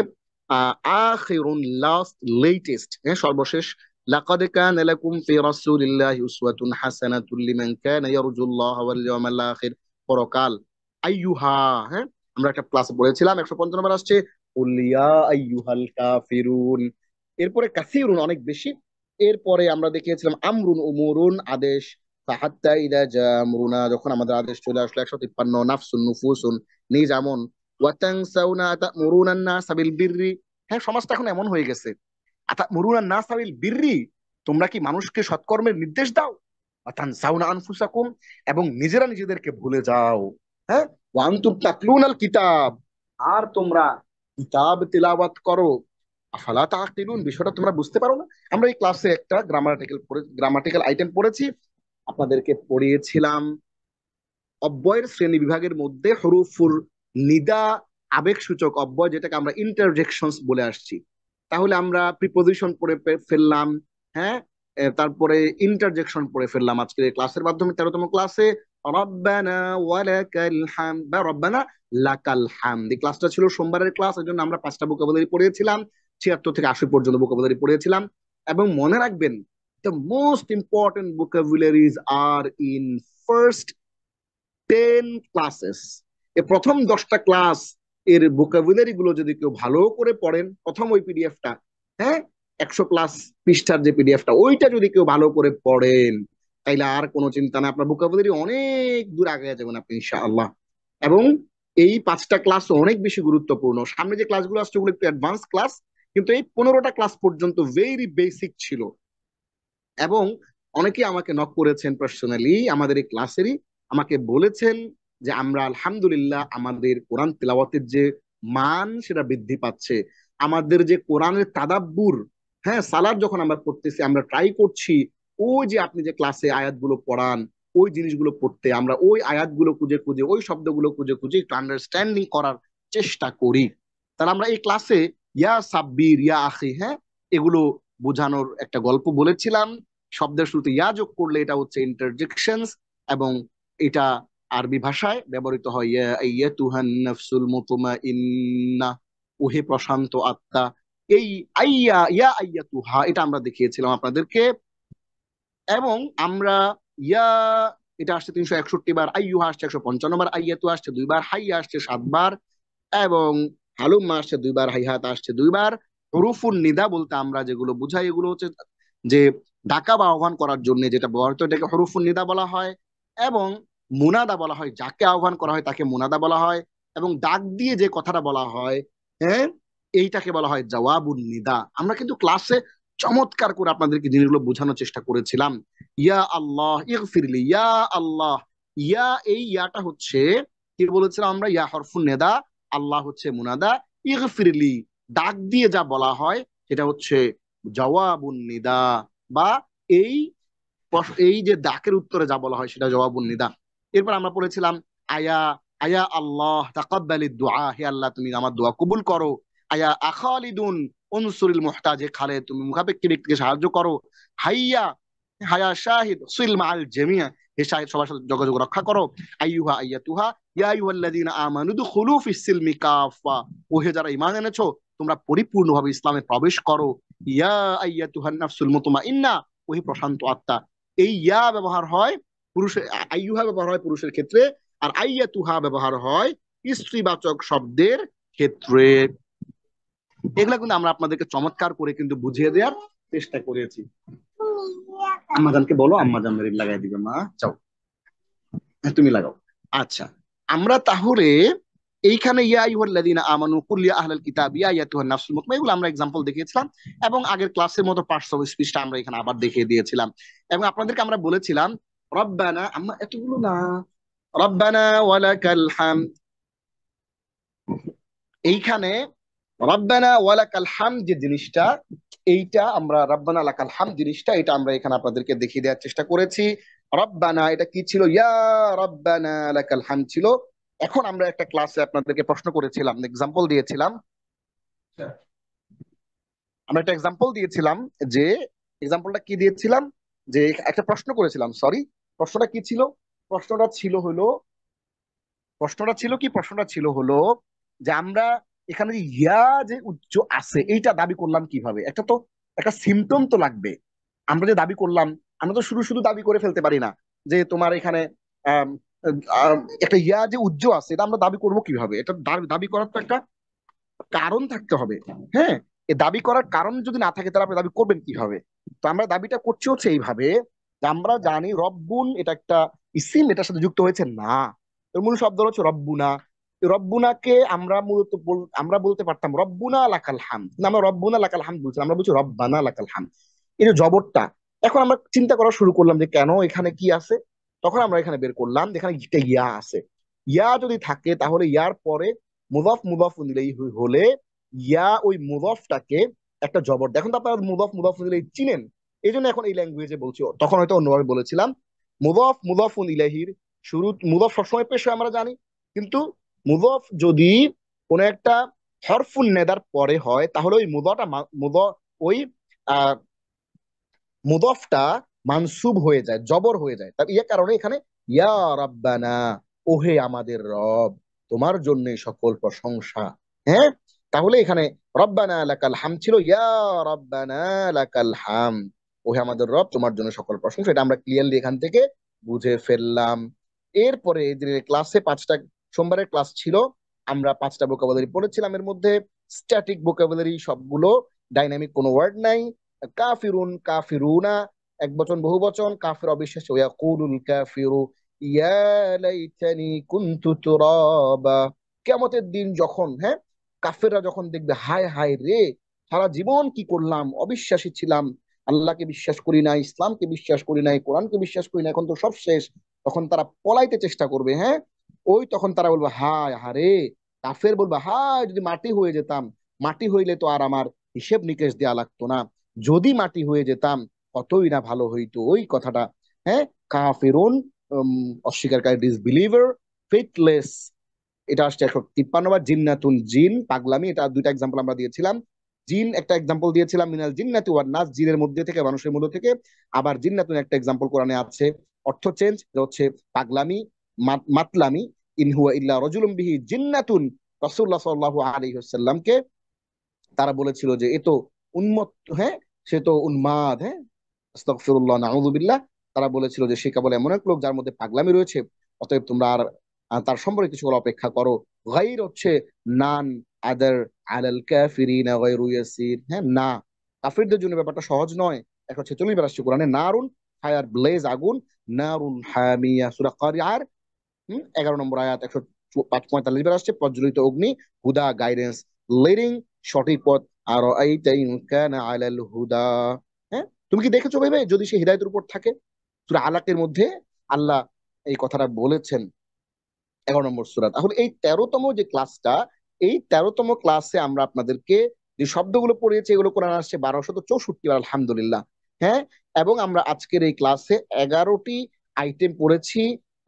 আখিরুন, লাস্ট, লেটেস্ট, হ্যাঁ, সর্বশেষ। লাকাদ কানা লাকুম ফি রাসূলিল্লাহি উসওয়াতুন হাসানাতুন লিমান কানা ইয়ারজুল্লাহ ওয়াল ইয়াউমাল আখির, পরকাল। আইয়ুহা, হ্যাঁ, আমরা একটা ক্লাসে পড়েছিলাম, 155 বার আসছে কুল ইয়া আইয়ুহাল কাফিরুন। এরপরে কাসিরুন অনেক বেশি। এরপরে আমরা দেখিয়েছিলাম আমরুন, উমুরুন আদেশ। ফাহাত্তা ইদা জা আমরুনা, যখন আমাদের আদেশ চলে আসলো। 153 নাফসুন, নুফুসুন, নিজামন। ওয়াতানসাউনা তা'মুরুনান নাসা বিল বিররি, হ্যাঁ, সমাজটা এখন এমন হয়ে গেছে। আতা'মুরুনান নাসা বিল বিররি, তোমরা কি মানুষকে সৎকর্মের নির্দেশ দাও। ওয়াতানসাউনা আনফুসাকুম, এবং নিজেরা নিজেদেরকে ভুলে যাও। হ্যাঁ, ওয়া আনতুম তাতলুনাল কিতাব, আর তোমরা কিতাব তিলাওয়াত করো। আফালা তাআকিলুন, বিষয়টা তোমরা বুঝতে পারো না। আমরা এই ক্লাসে একটা গ্রামাটিক্যাল আইটেম পড়েছি, আপনাদেরকে পড়িয়েছিলাম অব্যয়ের শ্রেণী বিভাগের মধ্যে হরুফুল নিদা, আবেগসূচক অব্যয়, যেটাকে আমরা ইন্টারজেকশনস বলে আসছি। তাহলে আমরা প্রিপোজিশন পড়ে ফেললাম, হ্যাঁ, তারপরে ইন্টারজেকশন পড়ে ফেললাম আজকের এই ক্লাসের মাধ্যমে, 13তম ক্লাসে। রব্বানা ওয়ালাকাল হামদ বা রব্বানা লাকাল হামদ, এই ক্লাসটা ছিল সোমবারের ক্লাস, এই জন্য আমরা 5টা ভোকাবুলারি পড়িয়েছিলাম, 76 থেকে 80 পর্যন্ত ভোকাবুলারি পড়িয়েছিলাম। এবং মনে রাখবেন, the most important vocabularies are in first 10 classes. এ প্রথম 10টা ক্লাস এর ভোকাবুলারি গুলো যদি কেউ ভালো করে পড়েন, প্রথম ওই পিডিএফটা, হ্যাঁ, 100+ পৃষ্ঠার যে পিডিএফটা, ওইটা যদি কেউ ভালো করে পড়েন, তাইলে আর কোনো চিন্তা না, আপনার ভোকাবুলারি অনেক দূর আগে যাবেন আপনি ইনশাআল্লাহ। এবং এই 5টা ক্লাস অনেক বেশি গুরুত্বপূর্ণ। সামনে যে ক্লাসগুলো আসছে ওগুলো একটু অ্যাডভান্স ক্লাস, কিন্তু এই 15টা ক্লাস পর্যন্ত ভেরি বেসিক ছিল। এবং অনেকেই আমাকে নক করেছেন পার্সোনালি আমাদের এই ক্লাসেরই, আমাকে বলেছেন যে আমরা আলহামদুলিল্লাহ আমাদের কোরআন তেলাওয়াতের যে মান সেটা বৃদ্ধি পাচ্ছে। আমাদের যে কোরআনের তাদাব্বুর, হ্যাঁ, সালাদ যখন আমরা পড়তেছি, আমরা ট্রাই করছি ওই যে আপনি যে ক্লাসে আয়াতগুলো পড়ান, ওই জিনিসগুলো পড়তে, আমরা ওই আয়াতগুলো খুঁজে খুঁজে, ওই শব্দগুলো খুঁজে খুঁজে একটু আন্ডারস্ট্যান্ডিং করার চেষ্টা করি। তাহলে আমরা এই ক্লাসে ইয়া সাব্বির, ইয়া আখি, হ্যাঁ, এগুলো বোঝানোর একটা গল্প বলেছিলাম। শব্দের শুরুতে ইয়া যোগ করলে এটা হচ্ছে ইন্টারজেকশনস, এবং এটা আরবি ভাষায় ব্যবহৃত হয় ইয়া আইয়াতুহান নাফসুল মুতমাইন্নাহ, ওহে প্রশান্ত আত্মা। এই ইয়া আইয়াতুহা এটা আমরা দেখিয়েছিলাম আপনাদেরকে। এবং আমরা ইয়া এটা আসছে 361 বার, আইয়ুহা আসছে 155 বার, আইয়াতু আসছে 2 বার, হাইয়া আসছে 7 বার, এবং হালুম্মা আসছে 2 বার, হাইহাত আসছে 2 বার। হরুফুন নিদা বলতে আমরা যেগুলো বুঝাই এগুলো হচ্ছে যে ডাকা বা আহ্বান করার জন্য যেটা ব্যবহৃত, এটাকে হরুফুন নিদা বলা হয়। এবং মুনাদা বলা হয়, যাকে আহ্বান করা হয় তাকে মুনাদা বলা হয়। এবং ডাক দিয়ে যে কথাটা বলা হয়, হ্যাঁ, এইটাকে বলা হয় জওয়াবুন নিদা। আমরা কিন্তু ক্লাসে চমৎকার করে আপনাদেরকে জিনিসগুলো বোঝানোর চেষ্টা করেছিলাম। ইয়া আল্লাহ ইগফিরলি, ইয়া আল্লাহ, ইয়া এই ইয়াটা হচ্ছে কি বলেছিলাম আমরা, ইয়া হরফুন নেদা, আল্লাহ হচ্ছে মুনাদা, ইগফিরলি ডাক দিয়ে যা বলা হয় সেটা হচ্ছে জওয়াবুন নিদা, বা এই এই যে ডাকের উত্তরে যা বলা হয় সেটা জওয়াবুন নিদা। এরপর আমরা পড়েছিলাম আয়া, আয়া আল্লাহ তাকাব্বালিদ দুআ, হে আল্লাহ তুমি আমার দোয়া কবুল করো। আয়া আখালিদুন উনসুরিল মুহতাজ, হে খালেদ তুমি মুখাপেক্ষী ব্যক্তিকে সাহায্য করো। হাইয়া, হায়া শাহিদ সিল মাআল জামিয়া, হে শাহিদ সবার সাথে যোগাযোগ রক্ষা করো। আইয়ুহা আইয়াতুহা ইয়া আইয়ুহাল্লাযীনা আমানু দুখুলু ফিস সিলমি কাফা, ও হে যারা ঈমান এনেছো তোমরা পরিপূর্ণভাবে ইসলামে প্রবেশ করো। ইয়া আইয়াতুহান নাফসুল মুতমাইন্না, ওহি প্রশান্ত আত্মা। এই ইয়া ব্যবহার হয় পুরুষের, আইয়ুহা ব্যবহার হয় পুরুষের ক্ষেত্রে, আর আইয়াতুহা ব্যবহার হয় স্ত্রীবাচক শব্দের ক্ষেত্রে। এগুলা কিন্তু আমরা আপনাদেরকে চমৎকার করে কিন্তু বুঝিয়ে দেওয়ার চেষ্টা করেছি। আম্মাজানকে বলো, আম্মাজান মেরে লাগাই দিবে, মা যাও, হ্যাঁ, তুমি লাগাও। আচ্ছা, আমরা তাহলে এইখানে ইয়া আইয়ুহাল্লাযীনা আমানু কুল ইয়া আহলাল কিতাব ইয়া আইয়াতুহান নাফসুল মুতমাইন্না, এগুলো আমরা এক্সাম্পল দেখিয়েছিলাম। এবং আগের ক্লাসের মতো পার্টস অফ স্পিচটা আমরা এখানে আবার দেখিয়ে দিয়েছিলাম। এবং আপনাদেরকে আমরা বলেছিলাম রব্বানা, আম্মা এতগুলো না, রব্বানা ওয়ালাকাল হামদ, এইখানে রব্বানা ওয়ালাকাল হামদ যে জিনিসটা, এইটা আমরা রব্বানা লাকাল হামদ জিনিসটা এটা আমরা এখানে আপনাদেরকে দেখিয়ে দেওয়ার চেষ্টা করেছি। রব্বানা এটা কি ছিল, ইয়া রব্বানা লাকাল হামদ ছিল। এখন আমরা একটা ক্লাসে আপনাদেরকে প্রশ্ন করেছিলাম, এক্সাম্পল দিয়েছিলাম, আমরা একটা এক্সাম্পল দিয়েছিলাম, যে এক্সাম্পলটা কি দিয়েছিলাম, যে একটা প্রশ্ন করেছিলাম, সরি, প্রশ্নটা কি ছিল, প্রশ্নটা ছিল হলো, প্রশ্নটা ছিল হলো যে আমরা এখানে যে ইয়া যে উচ্চ আছে এইটা দাবি করলাম কিভাবে, একটা তো একটা সিমটম তো লাগবে। আমরা যে দাবি করলাম, আমরা তো শুধু শুধু দাবি করে ফেলতে পারি না যে তোমার এখানে আম, একটা ইয়া যে উজ্জ আছে, এটা আমরা দাবি করব কিভাবে, এটা দাবি করার তো একটা কারণ থাকতে হবে। হ্যাঁ, এই দাবি করার কারণ যদি না থাকে তাহলে আপনি দাবি করবেন কিভাবে? তো আমরা দাবিটা করছি হচ্ছে এইভাবে, যে আমরা জানি রব্বুন এটা একটা ইসিম, এটার সাথে যুক্ত হয়েছে না, এর মূল শব্দ হচ্ছে রব্বুনা। এই রব্বুনাকে আমরা মূলত আমরা বলতে পারতাম রব্বুনা লাকাল হামদ, না আমরা রব্বুনা লাকাল হামদ বলছি, আমরা বলছি রব্বানা লাকাল হামদ, এই যে জবরটা। এখন আমরা চিন্তা করা শুরু করলাম যে কেন এখানে কি আছে, তখন আমরা এখানে বের করলাম যে এখানে একটা ইয়া আছে। ইয়া যদি থাকে তাহলে ইয়ার পরে মুদাফ মুদাফ ইলাইহি হলে ইয়া ওই মুদাফটাকে একটা জবর, দেখুন তো আপনারা মুদাফ মুদাফ ইলাইহি চিনেন, এই জন্য এখন এই ল্যাঙ্গুয়েজে বলছি, তখন হয়তো অন্যভাবে বলেছিলাম। মুদাফ মুদাফ ইলাইহির শুরু, মুদাফ সবসময় পেশ হয় আমরা জানি, কিন্তু মুদাফ যদি কোন একটা হরফুন নেদার পরে হয় তাহলে ওই ওই আহ মুদফটা মানসুব হয়ে যায়, জবর হয়ে যায়। তার ইয়ে কারণে এখানে ইয়া রাব্বানা, ওহে আমাদের রব, তোমার জন্য সকল প্রশংসা। হ্যাঁ, তাহলে এখানে রব্বানা লাকাল হাম ছিল ইয়া রাব্বানা লাকাল হাম, ওহে আমাদের রব তোমার জন্য সকল প্রশংসা, এটা আমরা ক্লিয়ারলি এখান থেকে বুঝে ফেললাম। এরপরে ক্লাসে 5টা, সোমবারের ক্লাস ছিল, আমরা 5টা ভোকাবুলারি পড়েছিলাম। এর মধ্যে স্ট্যাটিক ভোকাবুলারি সবগুলো, ডাইনামিক কোনো ওয়ার্ড নাই। কাফিরুন কাফিরুনা এক বচন বহু বচন, কাফির অবিশ্বাসী, ইয়াকুলুল কাফিরু ইয়া লাইতানি কুনতু তুরাবা, কিয়ামতের দিন যখন, হ্যাঁ, কাফেররা যখন দেখবে হায় হায় রে, সারা জীবন কি করলাম, অবিশ্বাসী ছিলাম, আল্লাহকে বিশ্বাস করি নাই, ইসলামকে বিশ্বাস করি নাই, কোরআনকে বিশ্বাস করি না, এখন তো সব শেষ, তখন তারা পলাইতে চেষ্টা করবে। হ্যাঁ, ওই তখন তারা বলবে হায় হারে, কাফের বলবে হায় যদি মাটি হয়ে যেতাম, মাটি হইলে তো আর আমার হিসেব নিকেশ দেওয়া লাগতো না, যদি মাটি হয়ে যেতাম কতই না ভালো হইতো, ওই কথাটা। হ্যাঁ, কাফিরুন অস্বীকারী, ডিসবিলিভার, ফেথলেস, এটা আসছে 153 বার। জিন্নাতুন জিন পাগলামি, এটা দুইটা এক্সাম্পল আমরা দিয়েছিলাম। জিন একটা এক্সাম্পল দিয়েছিলাম, মিনাল জিন্নাতি ওয়ান নাস, জিনের মধ্যে থেকে মানুষের মধ্যে থেকে। আবার জিন্নাতুন একটা এক্সাম্পল কোরআনে আছে, অর্থ চেঞ্জ হচ্ছে পাগলামি, মাতলামি ইন হুয়া ইল্লা রাজুলুম বিহি জিন্নাতুন, রাসূলুল্লাহ সাল্লাল্লাহু আলাইহি ওয়াসাল্লামকে তারা বলেছিল যে এ তো উন্মত্ত, হ্যাঁ সে তো উন্মাদ, হ্যাঁ আস্তাগফিরুল্লাহ নাউযুবিল্লাহ। তারা বলেছিল যে সে কেবল এমন এক লোক যার মধ্যে পাগলামি রয়েছে, অতএব তোমরা আর তার সম্পর্কে কিছু বলা অপেক্ষা করো। গায়র হচ্ছে নান, আদার আলাল কাফিরিনা গায়রু ইয়াসির, হ্যাঁ না, কাফিরদের জন্য ব্যাপারটা সহজ নয়। এখন 46 আসছে কোরআনে, নারুন ফায়ার ব্লেজ আগুন, নারুন হামিয়া সূরা কারিয়ার 11 নম্বর আয়াত 145 বার আসছে, প্রজ্বলিত অগ্নি, হুদা গাইডেন্স, লিডিং সঠিক পথ, আর আইতাইন কানা আলাল হুদা। হ্যাঁ, তুমি কি দেখেছো ভেবে যদি সে হৃদায়তের উপর থাকে? সূরা আলাকের মধ্যে আল্লাহ এই কথাটা বলেছেন, 11 নম্বর সূরা। তাহলে এই 13তম যে ক্লাসটা, এই 13তম ক্লাসে আমরা আপনাদেরকে যে শব্দগুলো পড়িয়েছি এগুলো কোরআন আসছে 1264 বার, আলহামদুলিল্লাহ। হ্যাঁ, এবং আমরা আজকের এই ক্লাসে 11টি আইটেম পড়েছি,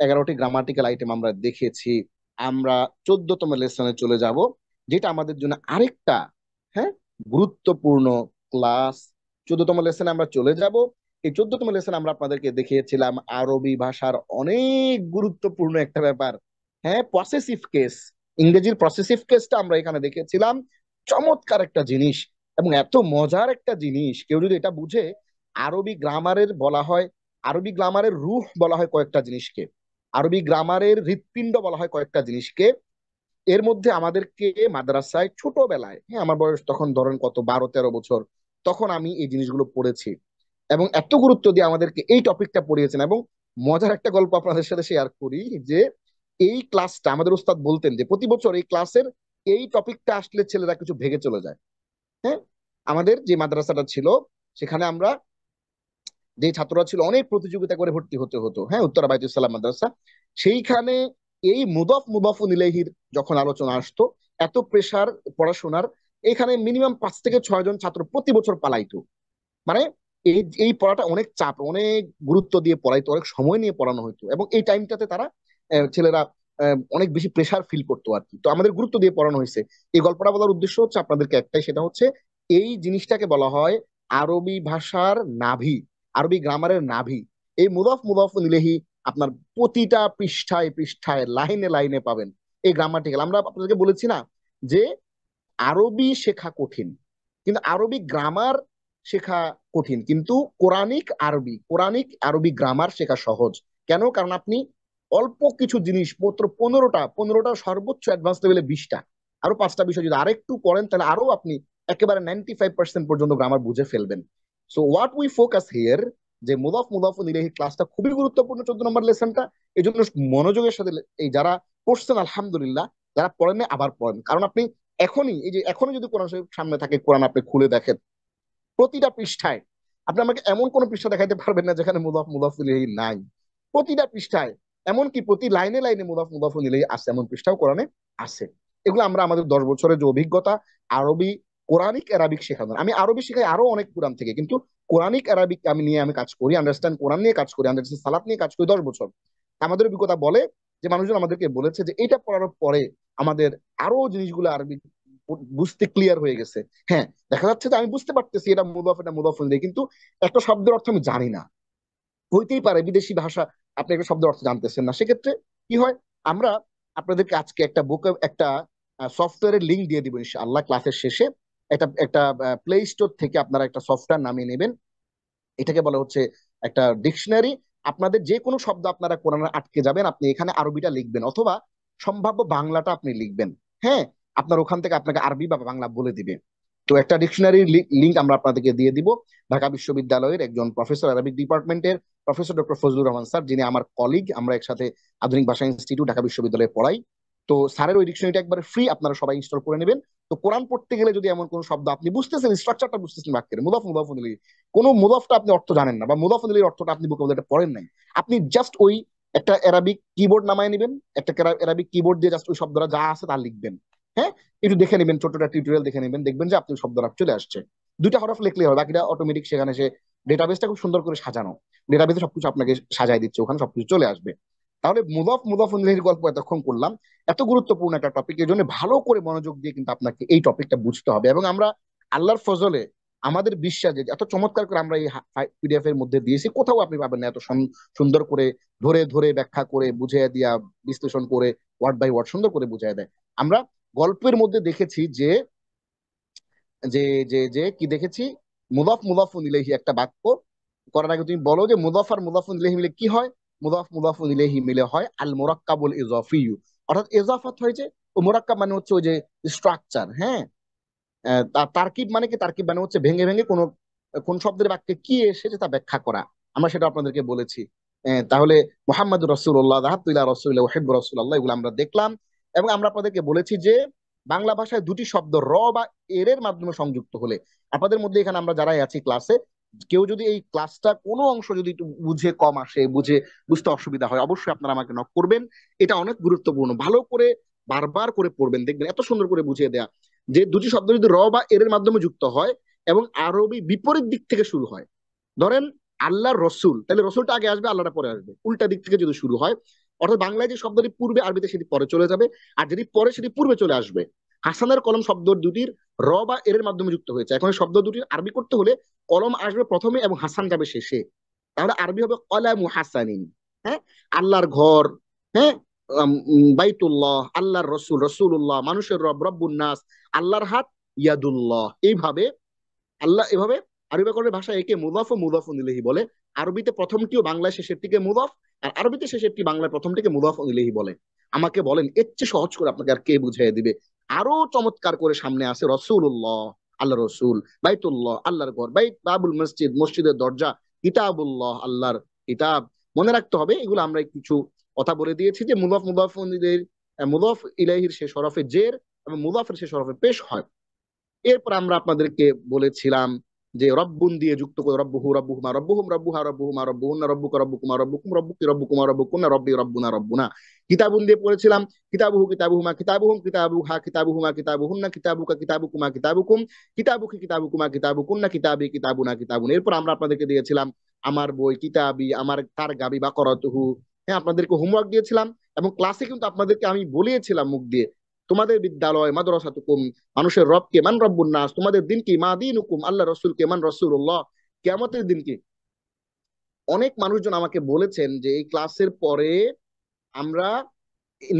11টি গ্রামাটিক্যাল আইটেম আমরা দেখেছি। আমরা 14তম লেসনে চলে যাব, যেটা আমাদের জন্য আরেকটা, হ্যাঁ, গুরুত্বপূর্ণ ক্লাস। 14তম লেসনে আমরা চলে যাব। এই 14তম লেসনে আমরা আপনাদেরকে দেখিয়েছিলাম আরবি ভাষার অনেক গুরুত্বপূর্ণ একটা ব্যাপার, হ্যাঁ, পসেসিভ কেস। ইংরেজির পসেসিভ কেসটা আমরা এখানে দেখেছিলাম। চমৎকার একটা জিনিস এবং এত মজার একটা জিনিস, কেউ যদি এটা বুঝে। আরবি গ্রামারের বলা হয়, আরবি গ্রামারের রূহ বলা হয় কয়েকটা জিনিসকে, আরবি গ্রামারের হৃৎপিণ্ড বলা হয় কয়েকটা জিনিসকে। এর মধ্যে আমাদেরকে মাদ্রাসায় ছোটবেলায়, হ্যাঁ আমার বয়স তখন ধরেন কত 12-13 বছর, তখন আমি এই জিনিসগুলো পড়েছি এবং এত গুরুত্ব দিয়ে আমাদেরকে এই টপিকটা পড়িয়েছেন। এবং মজার একটা গল্প আপনাদের সাথে শেয়ার করি যে এই ক্লাসটা আমাদের উস্তাদ বলতেন যে প্রতি বছর এই ক্লাসের এই টপিকটা আসলে ছেলেরা কিছু ভেগে চলে যায়। হ্যাঁ, আমাদের যে মাদ্রাসাটা ছিল সেখানে আমরা যে ছাত্ররা ছিল অনেক প্রতিযোগিতা করে ভর্তি হতে হতো, হ্যাঁ, উত্তরা বাইতুল সালাম মাদ্রাসা। সেইখানে এই মুদাফ ইলাইহির যখন আলোচনা আসতো, এত প্রেসার পড়াশোনার, এখানে মিনিমাম 5 থেকে 6 জন ছাত্র প্রতি বছর পালাইতো। মানে এই এই পড়াটা অনেক চাপ, অনেক গুরুত্ব দিয়ে পড়াইতো, অনেক সময় নিয়ে পড়ানো হতো এবং এই টাইমটাতে তারা ছেলেরা অনেক বেশি প্রেসার ফিল করতো আর কি। তো আমাদের গুরুত্ব দিয়ে পড়ানো হয়েছে। এই গল্পটা বলার উদ্দেশ্য হচ্ছে আপনাদেরকে একটাই, সেটা হচ্ছে এই জিনিসটাকে বলা হয় আরবি ভাষার নাভি, আরবি গ্রামারের নাভি। এই মুদাফ ইলাইহি আপনার প্রতিটা পৃষ্ঠায় পৃষ্ঠায় লাইনে লাইনে পাবেন এই গ্রামাটিক্যাল। আমরা আপনাদেরকে বলেছি না যে আরবি শেখা কঠিন, কিন্তু আরবি গ্রামার শেখা কঠিন, কিন্তু কোরআনিক আরবি গ্রামার শেখা সহজ। কেন? কারণ আপনি অল্প কিছু জিনিস মাত্র 15টা সর্বোচ্চ অ্যাডভান্স লেভেলে 20টা, আরো 5টা বিষয় যদি আরেকটু পড়েন তাহলে আরো আপনি একেবারে 95% পর্যন্ত গ্রামার বুঝে ফেলবেন। So what we focus here, যে মুদাফ ইলাইহি ক্লাসটা খুবই গুরুত্বপূর্ণ, 14 নম্বর লেসনটা। এই জন্য মনোযোগের সাথে এই যারা পড়ছেন আলহামদুলিল্লাহ, যারা পড়েন আবার পড়েন, কারণ আপনি এখনই এই যে এখনই যদি কোরআন শরীফ সামনে থাকে, কোরআন আপনি খুলে দেখেন, প্রতিটা পৃষ্ঠায় আপনি আমাকে এমন কোন পৃষ্ঠা দেখাইতে পারবেন না যেখানে মুদাফ ইলাইহি নাই। প্রতিটা পৃষ্ঠায়, এমনকি প্রতি লাইনে লাইনে মুদাফ ইলাইহি আছে, এমন পৃষ্ঠাও কোরআনে আছে। এগুলো আমরা আমাদের 10 বছরের যে অভিজ্ঞতা আরবি কোরআনিক অ্যারাবিক শেখানোর, আমি আরবি শিখাই আরো অনেক কোরআন থেকে, কিন্তু কোরআনিক অ্যারাবিক আমি কাজ করি, আন্ডারস্ট্যান্ড কোরআন নিয়ে কাজ করি, আন্ডারস্ট্যান্ড সালাত নিয়ে কাজ করি 10 বছর। আমাদের অভিজ্ঞতা বলে যে মানুষজন আমাদেরকে বলেছে যে এটা পড়ার পরে আমাদের আরো জিনিসগুলো আরবি বুঝতে ক্লিয়ার হয়ে গেছে। হ্যাঁ, দেখা যাচ্ছে যে আমি বুঝতে পারতেছি এটা মুদাফ ইলাইহি, কিন্তু একটা শব্দের অর্থ আমি জানি না। হইতেই পারে বিদেশি ভাষা, আপনি একটা শব্দের অর্থ জানতেছেন না, সেক্ষেত্রে কি হয়, আমরা আপনাদেরকে আজকে একটা বুক, একটা সফটওয়্যারের লিঙ্ক দিয়ে দিব ইনশাআল্লাহ ক্লাসের শেষে। একটা একটা প্লে স্টোর থেকে আপনারা একটা সফটওয়্যার নামিয়ে নেবেন, এটাকে বলা হচ্ছে একটা ডিকশনারি। আপনাদের যে কোনো শব্দ আপনারা কোরআনে আটকে যাবেন, আপনি এখানে আরবিটা লিখবেন অথবা সম্ভাব্য বাংলাটা আপনি লিখবেন। হ্যাঁ, আপনার ওখান থেকে আপনাকে আরবি বা বাংলা বলে দিবে। তো একটা ডিকশনারি লিংক আমরা আপনাদেরকে দিয়ে দিব। ঢাকা বিশ্ববিদ্যালয়ের একজন প্রফেসর, আরবিক ডিপার্টমেন্টের professor doctor Fazlur Rahman sir, যিনি আমার কলিগ, আমরা একসাথে আধুনিক ভাষা ইনস্টিটিউট ঢাকা বিশ্ববিদ্যালয়ে পড়াই। তো স্যারের ওই ডিকশনারিটা একবার ফ্রি, আপনারা সবাই ইনস্টল করে নেবেন। তো কোরআন পড়তে গেলে যদি এমন কোন শব্দ আপনি বুঝতেছেন, স্ট্রাকচারটা বুঝতেছেন বাক্যের, মুদাফ ইলাইহি, কোনো মুদাফটা আপনি অর্থ জানেন না বা মুদাফ ইলাইহির অর্থটা আপনি ভোকাবুলারিতে পড়েন নাই, আপনি জাস্ট ওই একটা অ্যারাবিক কিবোর্ড নামায় নেবেন, একটা অ্যারাবিক কিবোর্ড দিয়ে জাস্ট ওই শব্দটা যা আছে তা লিখবেন। হ্যাঁ, একটু দেখে নেবেন, ছোট একটা টিউটোরিয়াল দেখে নেবেন, দেখবেন যে আপনি শব্দটা চলে আসছে। 2টা হরফ লিখলে হবে, বাকিটা অটোমেটিক সেখানে সে ডেটাবেসটা খুব সুন্দর করে সাজানো, ডেটাবেসে সবকিছু আপনাকে সাজায় দিচ্ছে, ওখানে সবকিছু চলে আসবে। তাহলে মুদাফ ইলাইহির গল্প এতক্ষণ করলাম, এত গুরুত্বপূর্ণ একটা টপিক, এই জন্য ভালো করে মনোযোগ দিয়ে কিন্তু আপনাকে এই টপিকটা বুঝতে হবে। এবং আমরা আল্লাহর ফজলে আমাদের বিশ্বাস যে এত চমৎকার করে আমরা এই পিডিএফ এর মধ্যে দিয়েছি, কোথাও আপনি পাবেন না এত সুন্দর করে ধরে ধরে ব্যাখ্যা করে বুঝিয়ে দিয়া, বিশ্লেষণ করে ওয়ার্ড বাই ওয়ার্ড সুন্দর করে বুঝিয়ে দেয়। আমরা গল্পের মধ্যে দেখেছি যে যে যে যে কি দেখেছি, মুদাফ মুদাফুন ইলাইহি একটা বাক্য করার আগে তুমি বলো যে মুদাফ আর মুদাফুন ইলাইহি মিলে কি হয়। মুদাফ মুদাফুন ইলাইহি মিলে হয় আল মুরাক্কাবুল ইজাফিয়্যু, অর্থাৎ ইজাফাত হয়েছে। ও মুরাক্কাব মানে হচ্ছে ওই যে স্ট্রাকচার, হ্যাঁ। তারকিব মানে কি, তারকিব মানে হচ্ছে ভেঙে ভেঙে কোন শব্দের বাক্যে কি এসেছে তা ব্যাখ্যা করা। আমরা সেটা আপনাদেরকে বলেছি। তাহলে মুহাম্মদুর রাসূলুল্লাহ, যাহাবতু ইলা রাসূলিল্লাহ ওয়া হিব্বু রাসূলুল্লাহ, এগুলো আমরা দেখলাম। এবং আমরা আপনাদেরকে বলেছি যে বাংলা ভাষায় দুটি শব্দ র বা এর এর মাধ্যমে সংযুক্ত হলে, আপনাদের মধ্যে এখানে আমরা যারাই আছি ক্লাসে, কেউ যদি এই ক্লাসটা কোনো অংশ যদি একটু বুঝে কম আসে, বুঝতে অসুবিধা হয়, অবশ্যই আপনারা আমাকে নক করবেন। এটা অনেক গুরুত্বপূর্ণ, ভালো করে বারবার করে পড়বেন, দেখবেন এত সুন্দর করে বুঝিয়ে দেয়া যে দুটি শব্দ যদি র বা এর এর মাধ্যমে যুক্ত হয় এবং আরবি বিপরীত দিক থেকে শুরু হয়। ধরেন আল্লাহর রসুল, তাহলে রসুলটা আগে আসবে, আল্লাহটা পরে আসবে। উল্টা দিক থেকে যদি শুরু হয়, অর্থাৎ বাংলায় যে শব্দটি পূর্বে, আরবিতে সেটি পরে চলে যাবে। আর যদি পরে, সেটি পূর্বে চলে আসবে। হাসানের কলম শব্দ দুটির র বা এর এর মাধ্যমে যুক্ত হয়েছে। এখন এই শব্দ দুটির আরবি করতে হলে কলম আসবে প্রথমে এবং হাসান যাবে শেষে। তাহলে আরবি হবে কলামু হাসানিন। হ্যাঁ, আল্লাহর ঘর, হ্যাঁ, বাইতুল্লাহ, আল্লাহর রসুল, রসুল্লাহ, মানুষের রব, রব্বুন নাস, আল্লাহর হাত, ইয়াদুল্লাহ। এইভাবে আল্লাহ, এভাবে আরবি ব্যাকরণের ভাষায় একে মুদাফ ও মুদাফুন ইলাইহি বলে। আরবিতে প্রথমটিও বাংলায় শেষেরটিকে মুদাফ, আর আরবিতে শেষেরটি বাংলায় প্রথমটিকে মুদাফ ইলাইহি বলে। আমাকে বলেন এর চেয়ে সহজ করে আপনাকে আর কে বুঝিয়ে দিবে? আরো চমৎকার করে সামনে আছে রসুল্লাহ, আল্লাহ রসুল, বাইতুল্লাহ, আল্লাহর ঘর, বাইত বাবুল মসজিদ, মসজিদের দরজা, কিতাবুল্লাহ, আল্লাহর কিতাব। মনে রাখতে হবে এগুলো আমরা কিছু কথা বলে দিয়েছি যে মুদাফ মুদাফুন ইলাইহি, মুদাফ ইলাইহির শেষ হরফে জের এবং মুদাফের শেষ হরফে পেশ হয়। এরপর আমরা আপনাদেরকে বলেছিলাম যে রব্বুন দিয়ে যুক্ত করে রব্বুহু, রব্বুহুমা, রব্বুহুম, রব্বুহা, রব্বুহুমা, রব্বুহুন্না, রব্বুকা, রব্বুকুমা, রব্বুকুম, রব্বুকি, রব্বুকুমা, রব্বুকুন্না, রব্বি, রব্বুনা, রব্বুনা। কিতাবুন দিয়ে পড়েছিলাম কিতাবুহু, কিতাবুহুমা, কিতাবুহুম, কিতাবুহা, কিতাবুহুমা, কিতাবুহুন্না, কিতাবুকা, কিতাবুকুমা, কিতাবুকুম, কিতাবুকি, কিতাবুকুমা, কিতাবুকুন্না, কিতাবি, কিতাবুনা, কিতাবুন। এরপর আমরা আপনাদেরকে দিয়েছিলাম আমার বই, কিতাবি, আমার তার গাবি বা করতুহু। হ্যাঁ, আপনাদেরকে হোমওয়ার্ক দিয়েছিলাম এবং ক্লাসে কিন্তু আপনাদেরকে আমি বলিয়েছিলাম মুখ দিয়ে, তোমাদের বিদ্যালয় মাদ্রাসাতুকুম, মানুষের রব কে, মান রব্বুন নাস, তোমাদের দিন কি, মা দিন হুকুম, আল্লাহ রসুল কে, মান রসুল্লাহ, কিয়ামতের দিন কি। অনেক মানুষজন আমাকে বলেছেন যে এই ক্লাসের পরে আমরা,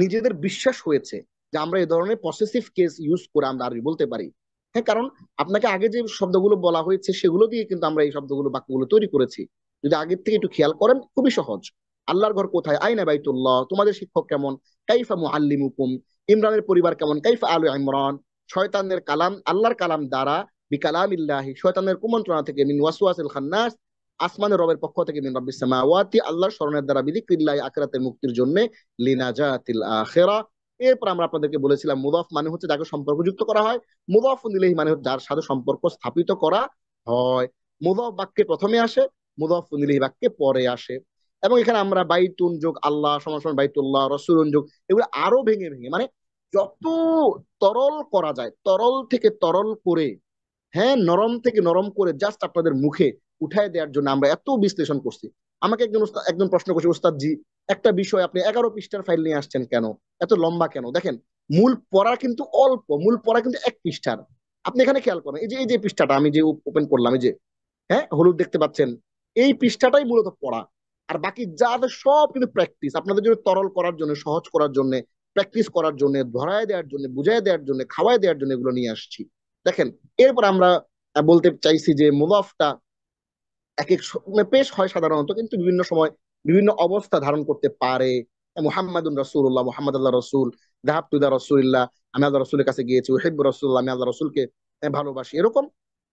নিজেদের বিশ্বাস হয়েছে যে আমরা এই ধরনের পসেসিভ কেস ইউজ করে আমরা আরবি বলতে পারি। হ্যাঁ, কারণ আপনাকে আগে যে শব্দগুলো বলা হয়েছে সেগুলো দিয়ে কিন্তু আমরা এই শব্দগুলো, বাক্যগুলো তৈরি করেছি। যদি আগের থেকে একটু খেয়াল করেন, খুবই সহজ। আল্লাহর ঘর কোথায়, আইনা বাইতুল্লাহ, তোমাদের শিক্ষক কেমন, কাইফা মুআল্লিমুকুম, ইমরানের পরিবার কেমন, কাইফা আলু ইমরান, শয়তানের কালাম, আল্লাহর কালাম দ্বারা, বিকালামিল্লাহি, শয়তানের কুমন্ত্রণা থেকে, মিন ওয়াসওয়াসিল খান্নাস, আসমানের রবের পক্ষ থেকে, মিন রাব্বিস সামাওয়াতি, আল্লাহর স্মরণের দ্বারা, বিযিকরিল্লাহি, আখিরাতের মুক্তির জন্য, লিনাজাতিল আখিরা। এরপর আমরা আপনাদেরকে বলেছিলাম মুদাফ মানে হচ্ছে যাকে সম্পর্কযুক্ত করা হয়, মুদাফুন ইলাইহি মানে হচ্ছে যার সাথে সম্পর্ক স্থাপিত করা হয়। মুদাফ বাক্যে প্রথমে আসে, মুদাফুন ইলাইহি বাক্যে পরে আসে। এবং এখানে আমরা বাইতুন যোগ আল্লাহ সমান সমান বাইতুল্লাহ, রসুলুন যোগ, এগুলো আরো ভেঙে ভেঙে, মানে যত তরল করা যায়, তরল থেকে তরল করে, হ্যাঁ, নরম থেকে নরম করে জাস্ট আপনাদের মুখে উঠায় দেওয়ার জন্য আমরা এত বিশ্লেষণ করছি। আমাকে একজন প্রশ্ন করছে, ওস্তাদ জি, একটা বিষয় আপনি 11 পৃষ্ঠার ফাইল নিয়ে আসছেন কেন, এত লম্বা কেন? দেখেন, মূল পড়া কিন্তু অল্প, মূল পড়া কিন্তু 1 পৃষ্ঠার। আপনি এখানে খেয়াল করেন, এই যে পৃষ্ঠাটা আমি যে ওপেন করলাম, এই যে, হ্যাঁ, হলুদ দেখতে পাচ্ছেন, এই পৃষ্ঠাটাই মূলত পড়া। আর বাকি যা আছে সব কিন্তু প্র্যাকটিস, আপনাদের জন্য তরল করার জন্য, সহজ করার জন্য, প্র্যাকটিস করার জন্য, ধরায় দেওয়ার জন্য, বুঝাই দেওয়ার জন্য, খাওয়াই দেওয়ার জন্য এগুলো নিয়ে আসছি। দেখেন, এরপর আমরা বলতে চাইছি যে মুদাফটা এক এক পেশ হয় সাধারণত, কিন্তু বিভিন্ন সময় বিভিন্ন অবস্থা ধারণ করতে পারে। মুহাম্মাদুন রাসূলুল্লাহ, মুহাম্মদ আল্লাহ রসুল, যাহাবতু ইলা রাসূলিল্লাহ, আমি আল্লাহ রসুলের কাছে গিয়েছি, উহিব্বু রাসূলুল্লাহ, আমি আল্লাহ রসুলকে ভালোবাসি, এরকম।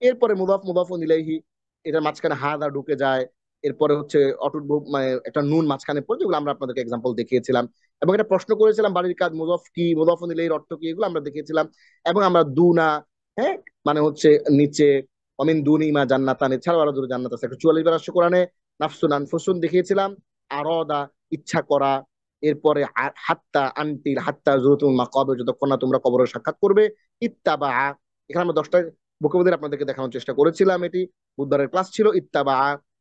এরপরে মুদাফ মুদাফুন ইলাইহি, এটার মাঝখানে হাদা ঢুকে যায়। এরপরে হচ্ছে অটুট মানে একটা নুন মাঝখানে পড়ে, যেগুলো আমরা আপনাদেরকে এক্সাম্পল দেখিয়েছিলাম। এবং এটা প্রশ্ন করেছিলাম, বাড়ির কাজ মুদাফ কি, মুদাফুন ইলাইহির অর্থ কি, এগুলো আমরা দেখিয়েছিলাম। এবং আমরা দুনা, হ্যাঁ, মানে হচ্ছে নিচে, অমিন দুনি মা জান্নাতান, এছাড়াও আরো দুটো জান্নাত আছে, 144 বার আসছে কোরআনে। নাফসুন আনফুসুন দেখিয়েছিলাম। আরদা, ইচ্ছা করা। এরপরে হাত্তা, আনটিল হাত্তা জুরতুল মাকাবির, যতক্ষণ না তোমরা কবরের সাক্ষাৎ করবে। ইত্তাবা, এখানে আমরা 10টা ভোকাবুলারি আপনাদেরকে দেখানোর চেষ্টা করেছিলাম। এটি বুধবারের ক্লাস ছিল। ইত্তাবা,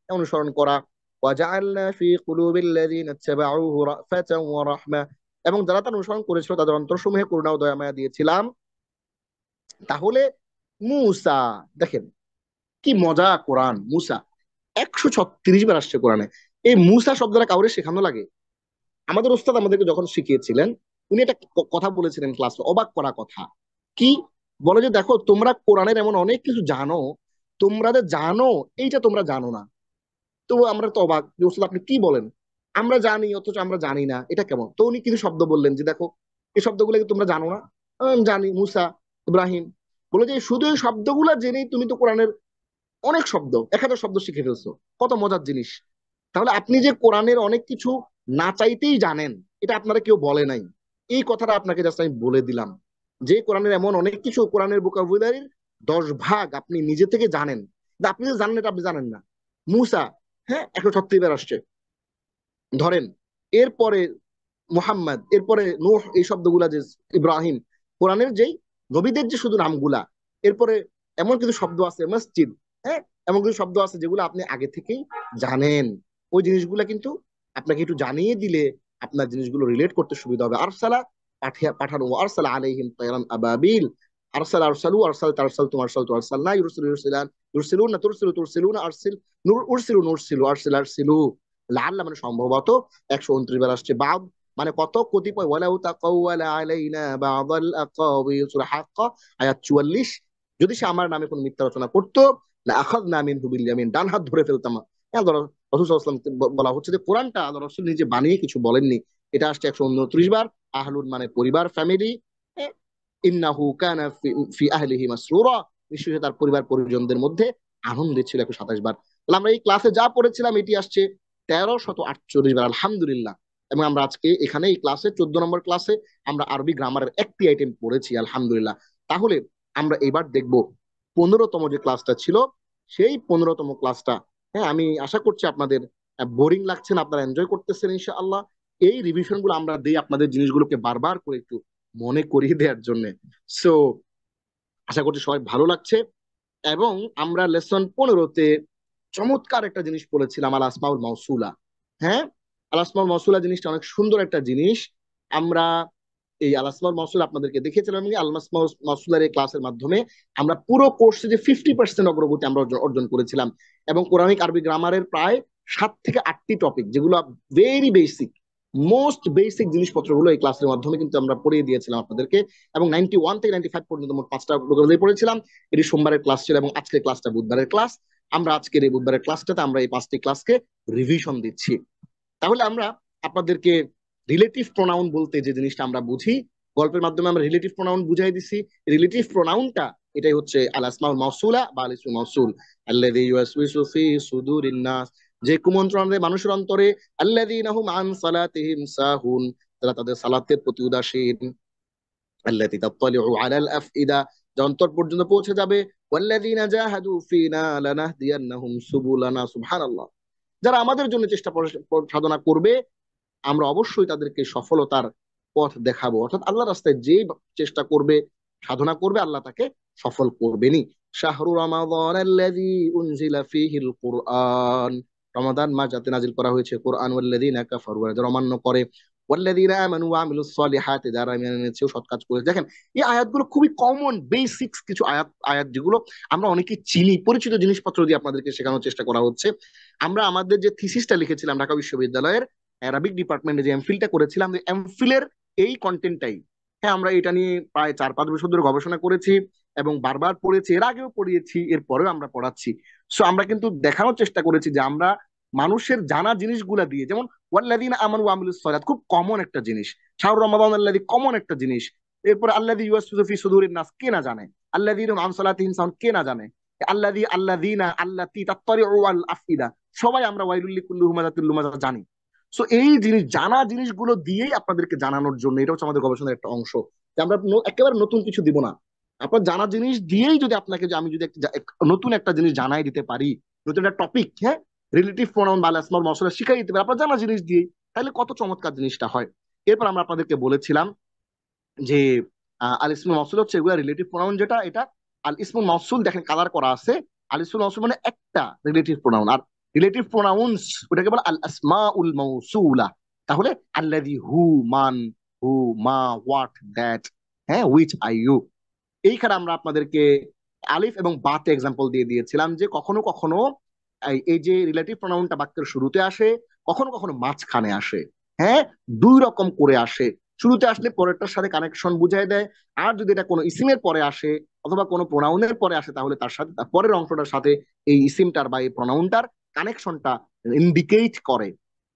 অনুসরণ করা। ওয়াজআলনা ফি কুলুবিল্লাযিনা ইত্তাবাউহু রাফাতান ওয়া রাহমা, এবং যারা তার অনুসরণ করেছিল তাদের অন্তরসমূহে করুণা ও দয়া মায়া দিয়েছিলাম। তাহলে মুসা, দেখেন, কি মজা! কোরআন, মুসা 136 বার আসছে কোরআনে। এই মুসা শব্দটা কাউরে শেখানো লাগে? আমাদের ওস্তাদ আমাদেরকে যখন শিখিয়েছিলেন, উনি একটা কথা বলেছিলেন ক্লাসে, অবাক করা কথা। কি বলে যে, দেখো তোমরা কোরআনের এমন অনেক কিছু জানো, তোমরা যে জানো এইটা তোমরা জানো না। তো আমরা তো অবাক যে ওস্তাদ আপনি কি বলেন, আমরা জানি অথচ আমরা জানি না, এটা কেমন? তো উনি কিছু শব্দ বললেন যে দেখো এই শব্দগুলো কি তোমরা জানো না? জানি, মুসা, ইব্রাহিম। বলে যে শুধু এই শব্দগুলা জেনেই তুমি তো কোরআনের অনেক শব্দ, 1000 শব্দ শিখে ফেলছো। কত মজার জিনিস! তাহলে আপনি যে কোরআনের অনেক কিছু না চাইতেই জানেন, এটা আপনারা কেউ বলে নাই। এই কথাটা আপনাকে জাস্ট আমি বলে দিলাম যে কোরআনের এমন অনেক কিছু, কোরআনের ভোকাবুলারির 10 ভাগ আপনি নিজে থেকে জানেন, কিন্তু আপনি যে জানেন এটা আপনি জানেন না। মুসা, হ্যাঁ, 136 বার আসছে ধরেন। এরপরে মুহাম্মদ, এরপরে নূহ, এই শব্দগুলা যে ইব্রাহিম, কোরআনের যেই নবীদের যে শুধু নামগুলা। এরপরে এমন কিছু শব্দ আছে, মসজিদ, হ্যাঁ, এমন কিছু শব্দ আছে যেগুলো আপনি আগে থেকেই জানেন। ওই জিনিসগুলা কিন্তু আপনাকে একটু জানিয়ে দিলে আপনার জিনিসগুলো রিলেট করতে সুবিধা হবে। আরসালা, পাঠানো, আরসালা আলাইহিম তায়রান আবাবিল, আরসালা আরসালু, আরসাল তারসাল তু আরসাল তু আরসালনা, ইউরসিলু ইউরসিলান, ইউরসিলুনা তুরসিলু তুরসিলুনা, আরসিল নূর, উরসিলু নূরসিলু, আরসিল আরসিলু। লাআল্লা মানে সম্ভবত 129 বার আসছে। বাদ মানে কত, কতিপয়, ওয়ালাউ তাকাওয়ালা আলাইনা বাদাল আকাওয়িল, সূরা হাক্কা আয়াত 44। যদি সে আমার নামে কোনো মিথ্যা রচনা করতো, লা আখাযনা মিনহু বিল ইয়ামিন, ডান হাত ধরে ফেলতাম। হ্যাঁ, ধরো রাসূল সাল্লাল্লাহু আলাইহি ওয়াসাল্লাম বলা হচ্ছে যে কোরআনটা আল্লাহ রাসূল নিজে বানিয়ে কিছু বলেননি। এটা আসছে 129 বার। আহলুন মানে পরিবার, ফ্যামিলি। ইন্নাহু কানা ফি আহলিহি মাসরুরা, নিশ্চয়ই তার পরিবার পরিজনদের মধ্যে আনন্দে ছিল 127 বার। তাহলে আমরা এই ক্লাসে যা পড়েছিলাম এটি আসছে 1348 বার, আলহামদুলিল্লাহ। এবং আমরা আজকে এখানে এই ক্লাসে 14 নম্বর ক্লাসে আমরা আরবি গ্রামারের একটি আইটেম পড়েছি, আলহামদুলিল্লাহ। তাহলে আমরা এবার দেখব 15তম যে ক্লাসটা ছিল, সেই 15তম ক্লাসটা। হ্যাঁ, আমি আশা করছি আপনাদের বোরিং লাগছে না, আপনারা এনজয় করতেছেন ইনশাআল্লাহ। এই রিভিশন গুলো আমরা দিই আপনাদের জিনিসগুলোকে বারবার করে একটু মনে করিয়ে দেওয়ার জন্য। সো আশা করছি সবাই ভালো লাগছে। এবং আমরা লেসন 15-তে চমৎকার একটা জিনিস পড়েছিলাম, আল আসমাউল মাউসুলা। হ্যাঁ, আল আসমাউল মাউসুলা জিনিসটা অনেক সুন্দর একটা জিনিস। আমরা এই আল আসমাউল মাউসুল আপনাদেরকে দেখিয়েছিলাম, এবং আল আসমাউল মাউসুলার এই ক্লাসের মাধ্যমে আমরা পুরো কোর্সে যে 50% অগ্রগতি আমরা অর্জন করেছিলাম। এবং কোরআনিক আরবি গ্রামারের প্রায় 7 থেকে 8টি টপিক, যেগুলো ভেরি বেসিক, মোস্ট বেসিক জিনিসপত্রগুলো এই ক্লাসের মাধ্যমে কিন্তু আমরা পড়িয়ে দিয়েছিলাম আপনাদেরকে। এবং 91 থেকে 95 পর্যন্ত মোট 5টা পড়েছিলাম। এটি সোমবারের ক্লাস ছিল, এবং আজকের ক্লাসটা বুধবারের ক্লাস। আমরা আজকের এই বুধবারের ক্লাসটাতে আমরা এই 5টি ক্লাসকে রিভিশন দিচ্ছি। তাহলে আমরা আপনাদেরকে রিলেটিভ প্রোনাউন বলতে যে জিনিসটা আমরা বুঝি, গল্পের মাধ্যমে আমরা রিলেটিভ প্রোনাউন বুঝাই দিছি। রিলেটিভ প্রোনাউনটা এটাই হচ্ছে আল আসমাউল মাউসুলা বা আল ইসমুল মাউসুল, আল্লাযী ইউওয়াসওয়িসু ফি সুদুরিন নাস, যে কুমন্ত্রণ দেয় মানুষের অন্তরে। আল্লাযীনা হুম আন সালাতিহিম সাহুন, যারা তাদের সালাতের প্রতি উদাসীন। আল্লাতী তাত্তালিউ আলাল আফইদা, যা অন্তর পর্যন্ত পৌঁছে যাবে। ওয়াল্লাযীনা জাহাদু ফিনা লানাহদিয়ান্নাহুম সুবুলানা, সুবহানাল্লাহ। যারা আমাদের জন্য চেষ্টা সাধনা করবে, আমরা অবশ্যই তাদেরকে সফলতার পথ দেখাবো। অর্থাৎ আল্লাহ রাস্তায় যে চেষ্টা করবে, সাধনা করবে, আল্লাহ তাকে সফল করবেনই। শাহরু রমাদান আল্লাযী উনজিলা ফীহিল কুরআন, রমাদান মাস যাতে নাজিল করা হয়েছে কোরআন। ওয়াল্লাযীনা কাফারু, যারা অমান্য করে। ওয়াল্লাযীনা আমানু ওয়া আমিলুস সলিহাতি, যারা ঈমান এনেছে ও সৎ কাজ করেছে। দেখেন, এই আয়াতগুলো খুবই কমন বেসিক্স কিছু আয়াত, যেগুলো আমরা অনেকে চিনি, পরিচিত জিনিসপত্র দিয়ে আপনাদেরকে শেখানোর চেষ্টা করা হচ্ছে। আমরা আমাদের যে থিসিসটা লিখেছিলাম ঢাকা বিশ্ববিদ্যালয়ের অ্যারাবিক ডিপার্টমেন্টে, যে এমফিলটা করেছিলাম, এমফিলের এই কন্টেন্টটাই। হ্যাঁ, আমরা এটা নিয়ে প্রায় 4-5 বছর ধরে গবেষণা করেছি এবং বারবার পড়েছি, এর আগেও পড়িয়েছি, এরপরেও আমরা পড়াচ্ছি। সো আমরা কিন্তু দেখানোর চেষ্টা করেছি যে আমরা মানুষের জানা জিনিসগুলা দিয়ে, যেমন ওয়াল্লাযীনা আমানু ওয়া আমিলুস সালাত খুব কমন একটা জিনিস, শাহরু রমাদান আল্লাযী কমন একটা জিনিস। এরপর আল্লাযী ইউওয়াসওয়িসু ফি সুদুরিন নাস কে না জানে, আল্লাযীনা আন সালাতিহিম সাহুন কে না জানে, আল্লাযীনা আল্লাতী তাত্তালিউ আল আফইদা, সবাই আমরা ওয়াইলুল লিকুল্লি হুমাযাতিল লুমাযা জানি। সো এই জিনিস, জানা জিনিসগুলো দিয়েই আপনাদেরকে জানানোর জন্য, এটা হচ্ছে আমাদের গবেষণার একটা অংশ, যে আমরা একেবারে নতুন কিছু দিব না। আপনার জানা জিনিস দিয়েই যদি আপনাকে, যে আমি যদি নতুন একটা জিনিস জানাই দিতে পারি, নতুন একটা টপিক, হ্যাঁ, রিলেটিভ প্রোনাউন বা আসমাউল মাউসুলা শিখাই দিতে পারি আপনার জানা জিনিস দিয়েই, তাহলে কত চমৎকার জিনিসটা হয়। এরপর আমরা আপনাদেরকে বলেছিলাম যে আল ইসমুল মাউসুল হচ্ছে এগুলা রিলেটিভ প্রোনাউন, যেটা এটা আল ইসমুল মাউসুল, দেখেন কালার করা আছে। আল ইসমুল মাউসুল মানে একটা রিলেটিভ প্রোনাউন, আর রিলেটিভ প্রোনাউন্স ওটাকে বলে আল আসমাউল মাউসুলা। তাহলে আল্লাযী, হু, মান, হু, মা, হোয়াট, দ্যাট, হ্যাঁ, হুইচ, আই, ইউ। এইখানে আমরা আপনাদেরকে আলিফ এবং বাতে এক্সাম্পল দিয়ে দিয়েছিলাম যে কখনো কখনো এই যে রিলেটিভ প্রোনাউনটা বাক্যের শুরুতে আসে, কখনো কখনো মাঝখানে আসে। হ্যাঁ, দুই রকম করে আসে। শুরুতে আসলে পরেরটার সাথে কানেকশন বুঝাই দেয়, আর যদি এটা কোনো ইসিমের পরে আসে অথবা কোনো প্রোনাউনের পরে আসে তাহলে তার সাথে তার পরের অংশটার সাথে এই ইসিমটার বা এই প্রোনাউনটার কানেকশনটা ইন্ডিকেট করে।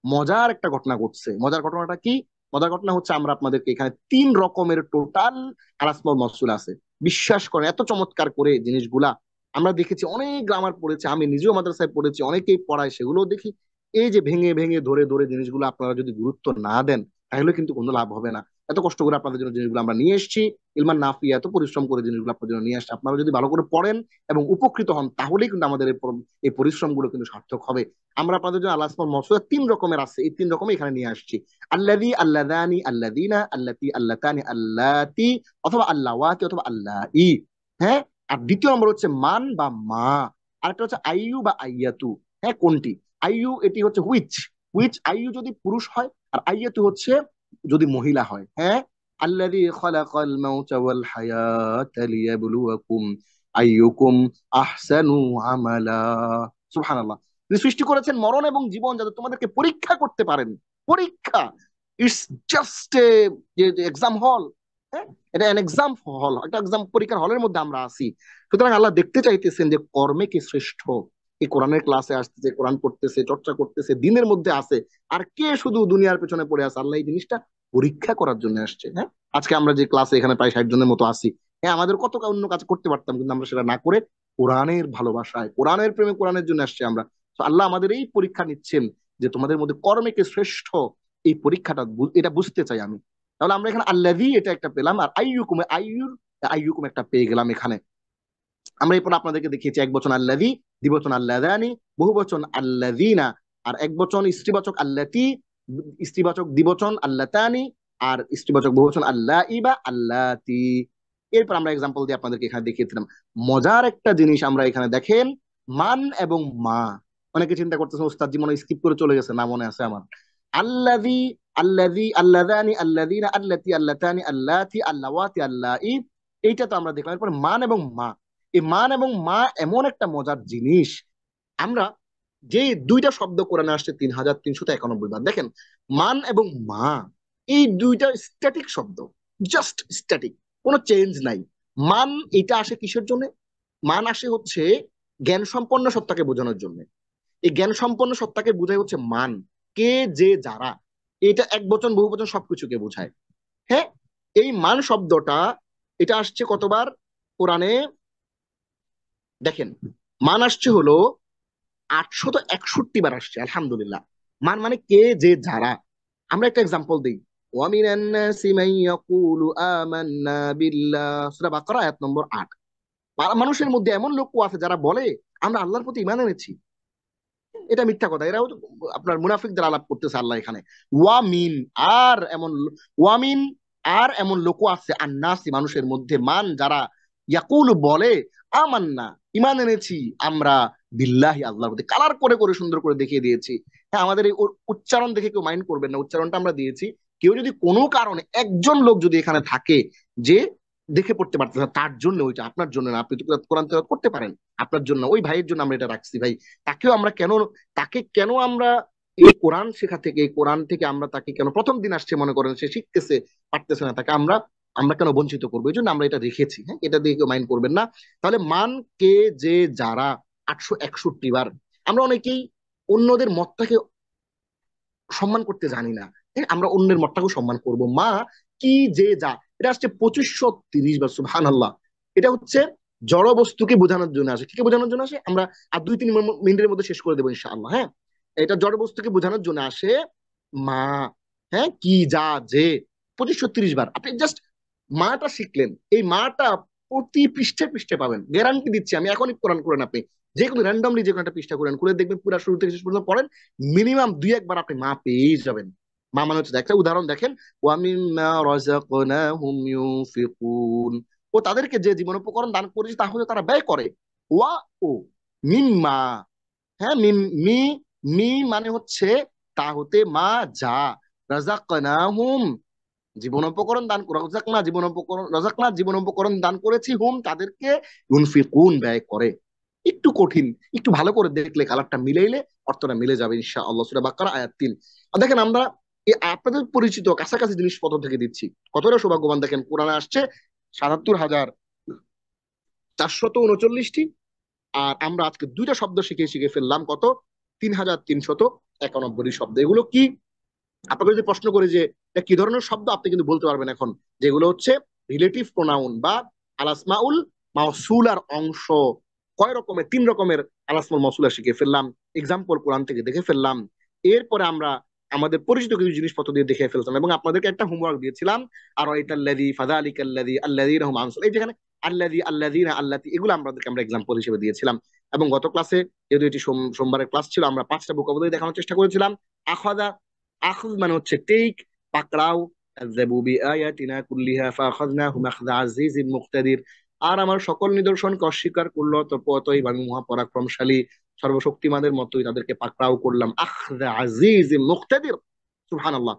মজার একটা ঘটনা ঘটছে। মজার ঘটনাটা কি? মজার ঘটনা হচ্ছে আমরা আপনাদেরকে এখানে তিন রকমের টোটাল আলাসমল মসুল আছে। বিশ্বাস করেন এত চমৎকার করে জিনিসগুলা আমরা দেখেছি, অনেক গ্রামার পড়েছি, আমি নিজেও মাদ্রাসায় পড়েছি, অনেকেই পড়ায়, সেগুলো দেখি। এই যে ভেঙে ভেঙে ধরে ধরে জিনিসগুলো আপনারা যদি গুরুত্ব না দেন তাহলে কিন্তু কোনো লাভ হবে না। এত কষ্ট করে আপনাদের জন্য জিনিসগুলো আমরা নিয়ে এসেছি, ইলমান নাফি এত পরিশ্রম করে জিনিসগুলো আপনাদের জন্য নিয়ে আসছে। আপনারা যদি ভালো করে পড়েন এবং উপকৃত হন তাহলেই কিন্তু আমাদের এই পরিশ্রমগুলো কিন্তু সার্থক হবে। আমরা আপনাদের জন্য আল্লাহ আসমাউল মওসুলা তিন রকমের আছে, এই তিন রকমের এখানে নিয়ে আসছি। আল্লাযী, আল্লাযানি, আল্লাযীনা, আল্লাতী, আল্লাতানি, আল্লাতী, অথবা আল্লাওয়াতি অথবা আল্লাই। হ্যাঁ, আর দ্বিতীয় নম্বর হচ্ছে মান বা মা। আরেকটা হচ্ছে আইয়ু বা আইয়াতু। হ্যাঁ, কোনটি? আইয়ু এটি হচ্ছে হুইচ। হুইচ আইয়ু যদি পুরুষ হয়, আর আইয়াতু হচ্ছে যদি মহিলা হয়। হ্যাঁ, আল্লাযী খালাকাল মাউতা ওয়াল হায়াতা লিয়াবলুয়াকুম আইয়ুকুম আহসানু আমালা। সুবহানাল্লাহ। তিনি সৃষ্টি করেছেন মরণ এবং জীবন যাতে তোমাদেরকে পরীক্ষা করতে পারেন। পরীক্ষা, ইটস জাস্ট এ এক্সাম হল। হ্যাঁ, এটা এন এক্সাম হল, একটা এক্সাম পরীক্ষার হলের মধ্যে আমরা আছি। সুতরাং আল্লাহ দেখতে চাইতেছেন যে কর্মে কে শ্রেষ্ঠ। এই কোরআনের ক্লাসে আসতেছে, কোরআন পড়তেছে, চর্চা করতেছে, দিনের মধ্যে আছে, আর কে শুধু দুনিয়ার পেছনে পড়ে আছে। আল্লাহ এই জিনিসটা পরীক্ষা করার জন্য আসছে। হ্যাঁ, আজকে আমরা যে ক্লাসে এখানে প্রায় 60 জনের মতো আছি, হ্যাঁ আমাদের কত অন্য কাজ করতে পারতাম, কিন্তু আমরা সেটা না করে কোরআনের ভালোবাসায়, কোরআনের প্রেমে, কোরআনের জন্য আসছে আমরা। তো আল্লাহ আমাদের এই পরীক্ষা নিচ্ছেন যে তোমাদের মধ্যে কর্মে কে শ্রেষ্ঠ। এই পরীক্ষাটা এটা বুঝতে চাই আমি। তাহলে আমরা এখানে আল্লাযী এটা একটা পেলাম, আর আইয়ুকুম, আইয়ুকুম একটা পেয়ে গেলাম এখানে। আমরা এরপর আপনাদেরকে দেখিয়েছি এক বচন আল্লাযী, দ্বিবচন আল্লাযানি, বহু বচন আল্লাযীনা, আর এক বচন স্ত্রীবাচক আল্লাতী, স্ত্রীবাচক দ্বিবচন আল্লাতানি, আর স্ত্রীবাচক বহুবচন আল্লাই বা আল্লাতী। এরপর আমরা এক্সাম্পল দিয়ে আপনাদেরকে এখানে দেখিয়েছিলাম। মজার একটা জিনিস আমরা এখানে দেখেন, মান এবং মা। অনেকে চিন্তা করতেছেন ওস্তাদ জি মনে স্কিপ করে চলে গেছে, না মনে আছে আমার। আল্লাযী, আল্লাযী, আল্লাযানি, আল্লাযীনা, আল্লাতী, আল্লাতানি, আল্লাতী, আল্লাওয়াতি, আল্লাই। এইটা তো আমরা দেখলাম। এরপর মান এবং মা। এই মান এবং মা এমন একটা মজার জিনিস। আমরা যে দুইটা শব্দ কোরআনে আসছে 3391 বার, দেখেন মান এবং মা, এই দুইটা স্ট্যাটিক শব্দ, জাস্ট স্ট্যাটিক, কোনো চেঞ্জ নাই। মান এটা আসে কিসের জন্য? মান আসে হচ্ছে জ্ঞান সম্পন্ন সত্তাকে বোঝানোর জন্য। এই জ্ঞান সম্পন্ন সত্তাকে বোঝায় হচ্ছে মান, কে, যে, যারা। এটা এক বচন বহু বচন সবকিছুকে বোঝায়। হ্যাঁ, এই মান শব্দটা এটা আসছে কতবার কোরআনে? দেখেন, মান আসছে হলো 861 বার আসছে। আলহামদুলিল্লাহ। মান মানে কে, যে, যারা। আমরা একটা এক্সাম্পল দিই। ওয়ামিনান নাসি মান ইয়াকুলু আমান্না বিল্লাহ, সূরা বাকারা আয়াত নম্বর 8। মানুষের মধ্যে এমন লোক আছে যারা বলে আমরা আল্লাহর প্রতি ঈমান এনেছি। এটা মিথ্যা কথা, এরাও আপনার মুনাফিকদের আলাপ করতেছে আল্লাহ এখানে। ওয়ামিন, আর এমন, ওয়ামিন, আর এমন লোক আছে আন্নাসি মানুষের মধ্যে, মান যারা, ইয়াকুল বলে আমান্না ঈমান এনেছি আমরা, বিল্লাহি আল্লাহর প্রতি। কালার করে করে সুন্দর করে দেখিয়ে দিয়েছি। হ্যাঁ, আমাদের এই উচ্চারণ দেখে কেউ মাইন্ড করবেন না, উচ্চারণটা আমরা দিয়েছি। কেউ যদি কোনো কারণে একজন লোক যদি এখানে থাকে যে দেখে পড়তে পারতেছে না, তার জন্য, ওইটা আপনার জন্য না। আপনি তো কোরআন তেলাওয়াত করতে পারেন, আপনার জন্য, ওই ভাইয়ের জন্য আমরা এটা রাখছি ভাই। তাকেও আমরা কেন, তাকে কেন আমরা এই কোরআন শেখা থেকে, এই কোরআন থেকে আমরা তাকে কেন, প্রথম দিন আসছে মনে করেন, সে শিখতেছে, পারতেছে না, তাকে আমরা আমরা কেন বঞ্চিত করবো? এই জন্য আমরা এটা রেখেছি। হ্যাঁ, এটা দিয়ে কেউ মাইন্ড করবেন না। তাহলে মান, কে, যে, যারা, 861 বার। আমরা অনেকেই অন্যদের মতটাকে সম্মান করতে জানি না। হ্যাঁ, আমরা অন্যের মতটাকেও সম্মান করব। মা, কি, যে, যা, এটা আসছে 2530 বার। সুবহানাল্লাহ। এটা হচ্ছে জড় বস্তুকে বোঝানোর জন্য আসে। কি বোঝানোর জন্য আসে? আমরা আর 2-3 মিনিটের মধ্যে শেষ করে দেবো ইনশাআল্লাহ। হ্যাঁ, এটা জড় বস্তুকে বোঝানোর জন্য আসে। মা, হ্যাঁ, কি, যা, যে, 2530 বার। আপনি জাস্ট মাটা শিখলেন, এই মাটা প্রতি পৃষ্ঠে পৃষ্ঠে পাবেন, গ্যারান্টি দিচ্ছি আমি। এখনই কোরআন করেন আপনি, যে কোনো র্যান্ডমলি যে কোনো একটা পৃষ্ঠা করেন, খুলে দেখবেন পুরো শুরু থেকে শেষ পর্যন্ত পড়েন, মিনিমাম 2-1 বার আপনি মা পেয়েই যাবেন। মা মানে হচ্ছে, একটা উদাহরণ দেখেন, ওয়ামিম্মা রাযাকনাহুম ইউনফিকুন, ও তাদেরকে যে জীবন উপকরণ দান করেছে তা হতে তারা ব্যয় করে। ওয়া, ও, মিম্মা, হ্যাঁ, মিম, মি, মি মানে হচ্ছে তা হতে, মা, যা, রাযাকনাহুম জীবনোপকরণ দান করে, রযাকনা জীবনোপকরণ দান করেছি হুম তাদেরকে, ইউনফিকুন ব্যয় করে। একটু কঠিন, একটু ভালো করে দেখলে কালারটা মিলাইলে অর্থটা মিলে যাবে ইনশাআল্লাহ। সূরা বাকারা আয়াত 3। আর দেখেন আমরা এই আপনাদের পরিচিত কাছাকাছি জিনিসপত্র থেকে দিচ্ছি, কতটা সৌভাগ্যবান দেখেন। কোরআনে আসছে ৭৭,৪39টি, আর আমরা আজকে দুইটা শব্দ শিখে শিখে ফেললাম কত, ৩,৩91টি শব্দ। এগুলো কি? আপনাকে যদি প্রশ্ন করি যে এটা কি ধরনের শব্দ, আপনি কিন্তু বলতে পারবেন এখন যেগুলো হচ্ছে রিলেটিভ প্রোনাউন বা আলাসমাউল মাউসুলার অংশ। কয় রকমের? 3 রকমের আলাসমাউল মাউসুলা শিখে ফেললাম, এক্সাম্পল কোরআন থেকে দেখে ফেললাম। এরপরে আমরা আমাদের পরিচিত কিছু জিনিসপত্র দিয়ে দেখে ফেলতাম, এবং আপনাদেরকে একটা হোমওয়ার্ক দিয়েছিলাম, আর এটাল্লাযী ফাযালিকাল্লাযী আল্লাযীনা হুম আনসার, এই যেখানে আল্লাযী আল্লাযীনা আল্লাতী, এগুলো আমাদেরকে আমরা এক্সাম্পল হিসেবে দিয়েছিলাম। এবং গত ক্লাসে, যেহেতু এটি সোমবারের ক্লাস ছিল, আমরা 5টা ভোকাবুলারি দেখানোর চেষ্টা করেছিলাম। আখাযা, আখজ মানে হচ্ছে টেক, পাকড়াও, কাযযাবু বিআয়াতিনা কুল্লিহা ফাআখাযনাহুম আখযা আজিজিন মুকতাদির। আর আমার সকল নিদর্শনকে অস্বীকার করলো তো অতএব আমি মহাপরাক্রমশালী সর্বশক্তিমানের মতোই তাদেরকে পাকড়াও করলাম। আখযা আজিজিন মুকতাদির, সুবহানাল্লাহ।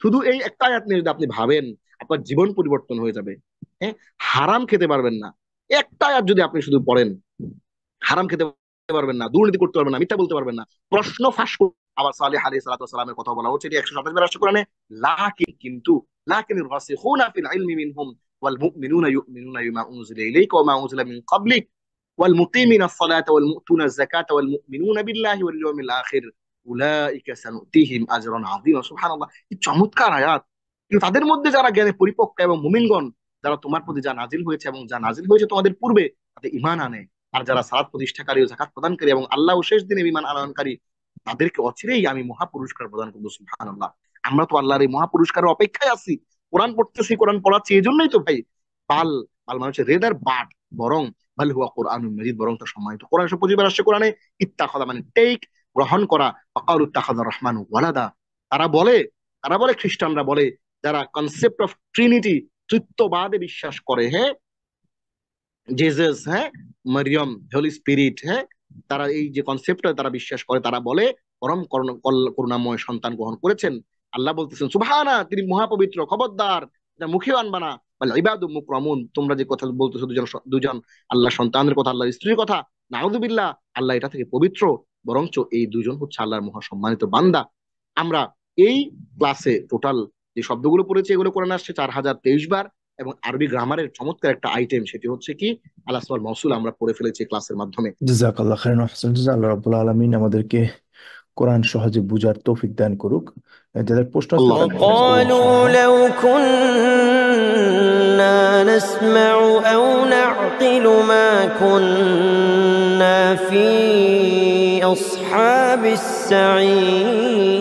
শুধু এই একটা আয়াত নিয়ে যদি আপনি ভাবেন, আপনার জীবন পরিবর্তন হয়ে যাবে। হ্যাঁ, হারাম খেতে পারবেন না, একটা আয়াত যদি আপনি শুধু পড়েন, হারাম খেতে পারবেন না, দুর্নীতি করতে পারবেন না, মিথ্যা বলতে পারবেন না, প্রশ্ন ফাঁস করবেন। আবার সালেহ আলাইহিস সালাতু ওয়াস সালামের কথা বলা হচ্ছে, এটি 127 বার আসছে কোরআনে। লাকিন, কিন্তু, লাকিনির রাসিখুনা ফিল ইলমি মিনহুম ওয়াল মুমিনুনা ইউমিনুনা বিমা উনজিলা ইলাইকা ওয়া মা উনজিলা মিন ক্বাবলিক ওয়াল মুকিমিনা আস-সালাতা ওয়াল মুতুনা আয-যাকাতা ওয়াল মুমিনুনা বিল্লাহি ওয়াল ইয়াউমিল আখির উলাইকা সানুতিহিম আজরান আযীমা। সুবহানাল্লাহ, কি চমৎকার আয়াত! কিন্তু তাদের মধ্যে যারা জ্ঞানে পরিপক্ক এবং মুমিনগণ, যারা তোমার প্রতি যা নাজিল হয়েছে এবং যা নাজিল হয়েছে তোমাদের পূর্বে, তাতে ঈমান আনে, আর যারা সালাত প্রতিষ্ঠাকারী ও যাকাত প্রদানকারী এবং আল্লাহ ও শেষ দিনে ঈমান আনয়নকারী, তাদেরকে অচিরেই আমি মহা পুরস্কার প্রদান করবো। সুবহানাল্লাহ, আমরা তো আল্লাহর এই মহা পুরস্কারের অপেক্ষায় আছি। কোরআন পড়তেছি, কোরআন পড়াচ্ছি, এই জন্যই তো ভাই। পাল, পাল মানে হচ্ছে রেদার বাট, বরং বাল হুয়া কোরআনুম মাজিদ, বরং তা সম্মানিত। কোরআন 125 বার আসছে কোরআনে। ইত্তাখাযা মানে টেক, গ্রহণ করা। ওয়াকালু ইত্তাখাযার রহমানু ওয়ালাদা, তারা বলে, খ্রিস্টানরা বলে, যারা কনসেপ্ট অফ ট্রিনিটি, তৃত্ববাদে বিশ্বাস করে, হ্যাঁ, জেসাস, হ্যাঁ, মারিয়াম, হোলি স্পিরিট, হ্যাঁ, তারা এই যে কনসেপ্টটা তারা বিশ্বাস করে, তারা বলে পরম করুণাময় সন্তান গ্রহণ করেছেন। আল্লাহ বলতেছেন সুবহানা, তিনি মহাপবিত্র, খবরদার এটা মুখেও আনবা না। বলে ইবাদু মুকরামুন, তোমরা যে কথা বলতেছো দুজন দুজন আল্লাহ সন্তানের কথা, আল্লাহর স্ত্রীর কথা, নাউযুবিল্লাহ, আল্লাহ এটা থেকে পবিত্র, বরঞ্চ এই দুজন হচ্ছে আল্লাহর মহা সম্মানিত বান্দা। আমরা এই ক্লাসে টোটাল যে শব্দগুলো পড়েছি, এগুলো কোরআনে আসছে 4023 বার, এবং আরবি গ্রামারের চমৎকার একটা আইটেম, সেটি হচ্ছে কি আল আসমাউল মাউসুল, আমরা পড়ে ফেলেছি ক্লাসের মাধ্যমে। জাযাকাল্লাহ খাইরান ওয়া আহসান জাযা। আল্লাহ রাব্বুল আলামিন আমাদেরকে কোরআন সহজে বুঝার তৌফিক দান করুক। যাদের প্রশ্ন আছে আল্লাহ, তারা জিজ্ঞেস করুন وقالوا ইনশাআল্লাহ। لو كنا نسمع أو نعقل ما كنا في أصحاب السعير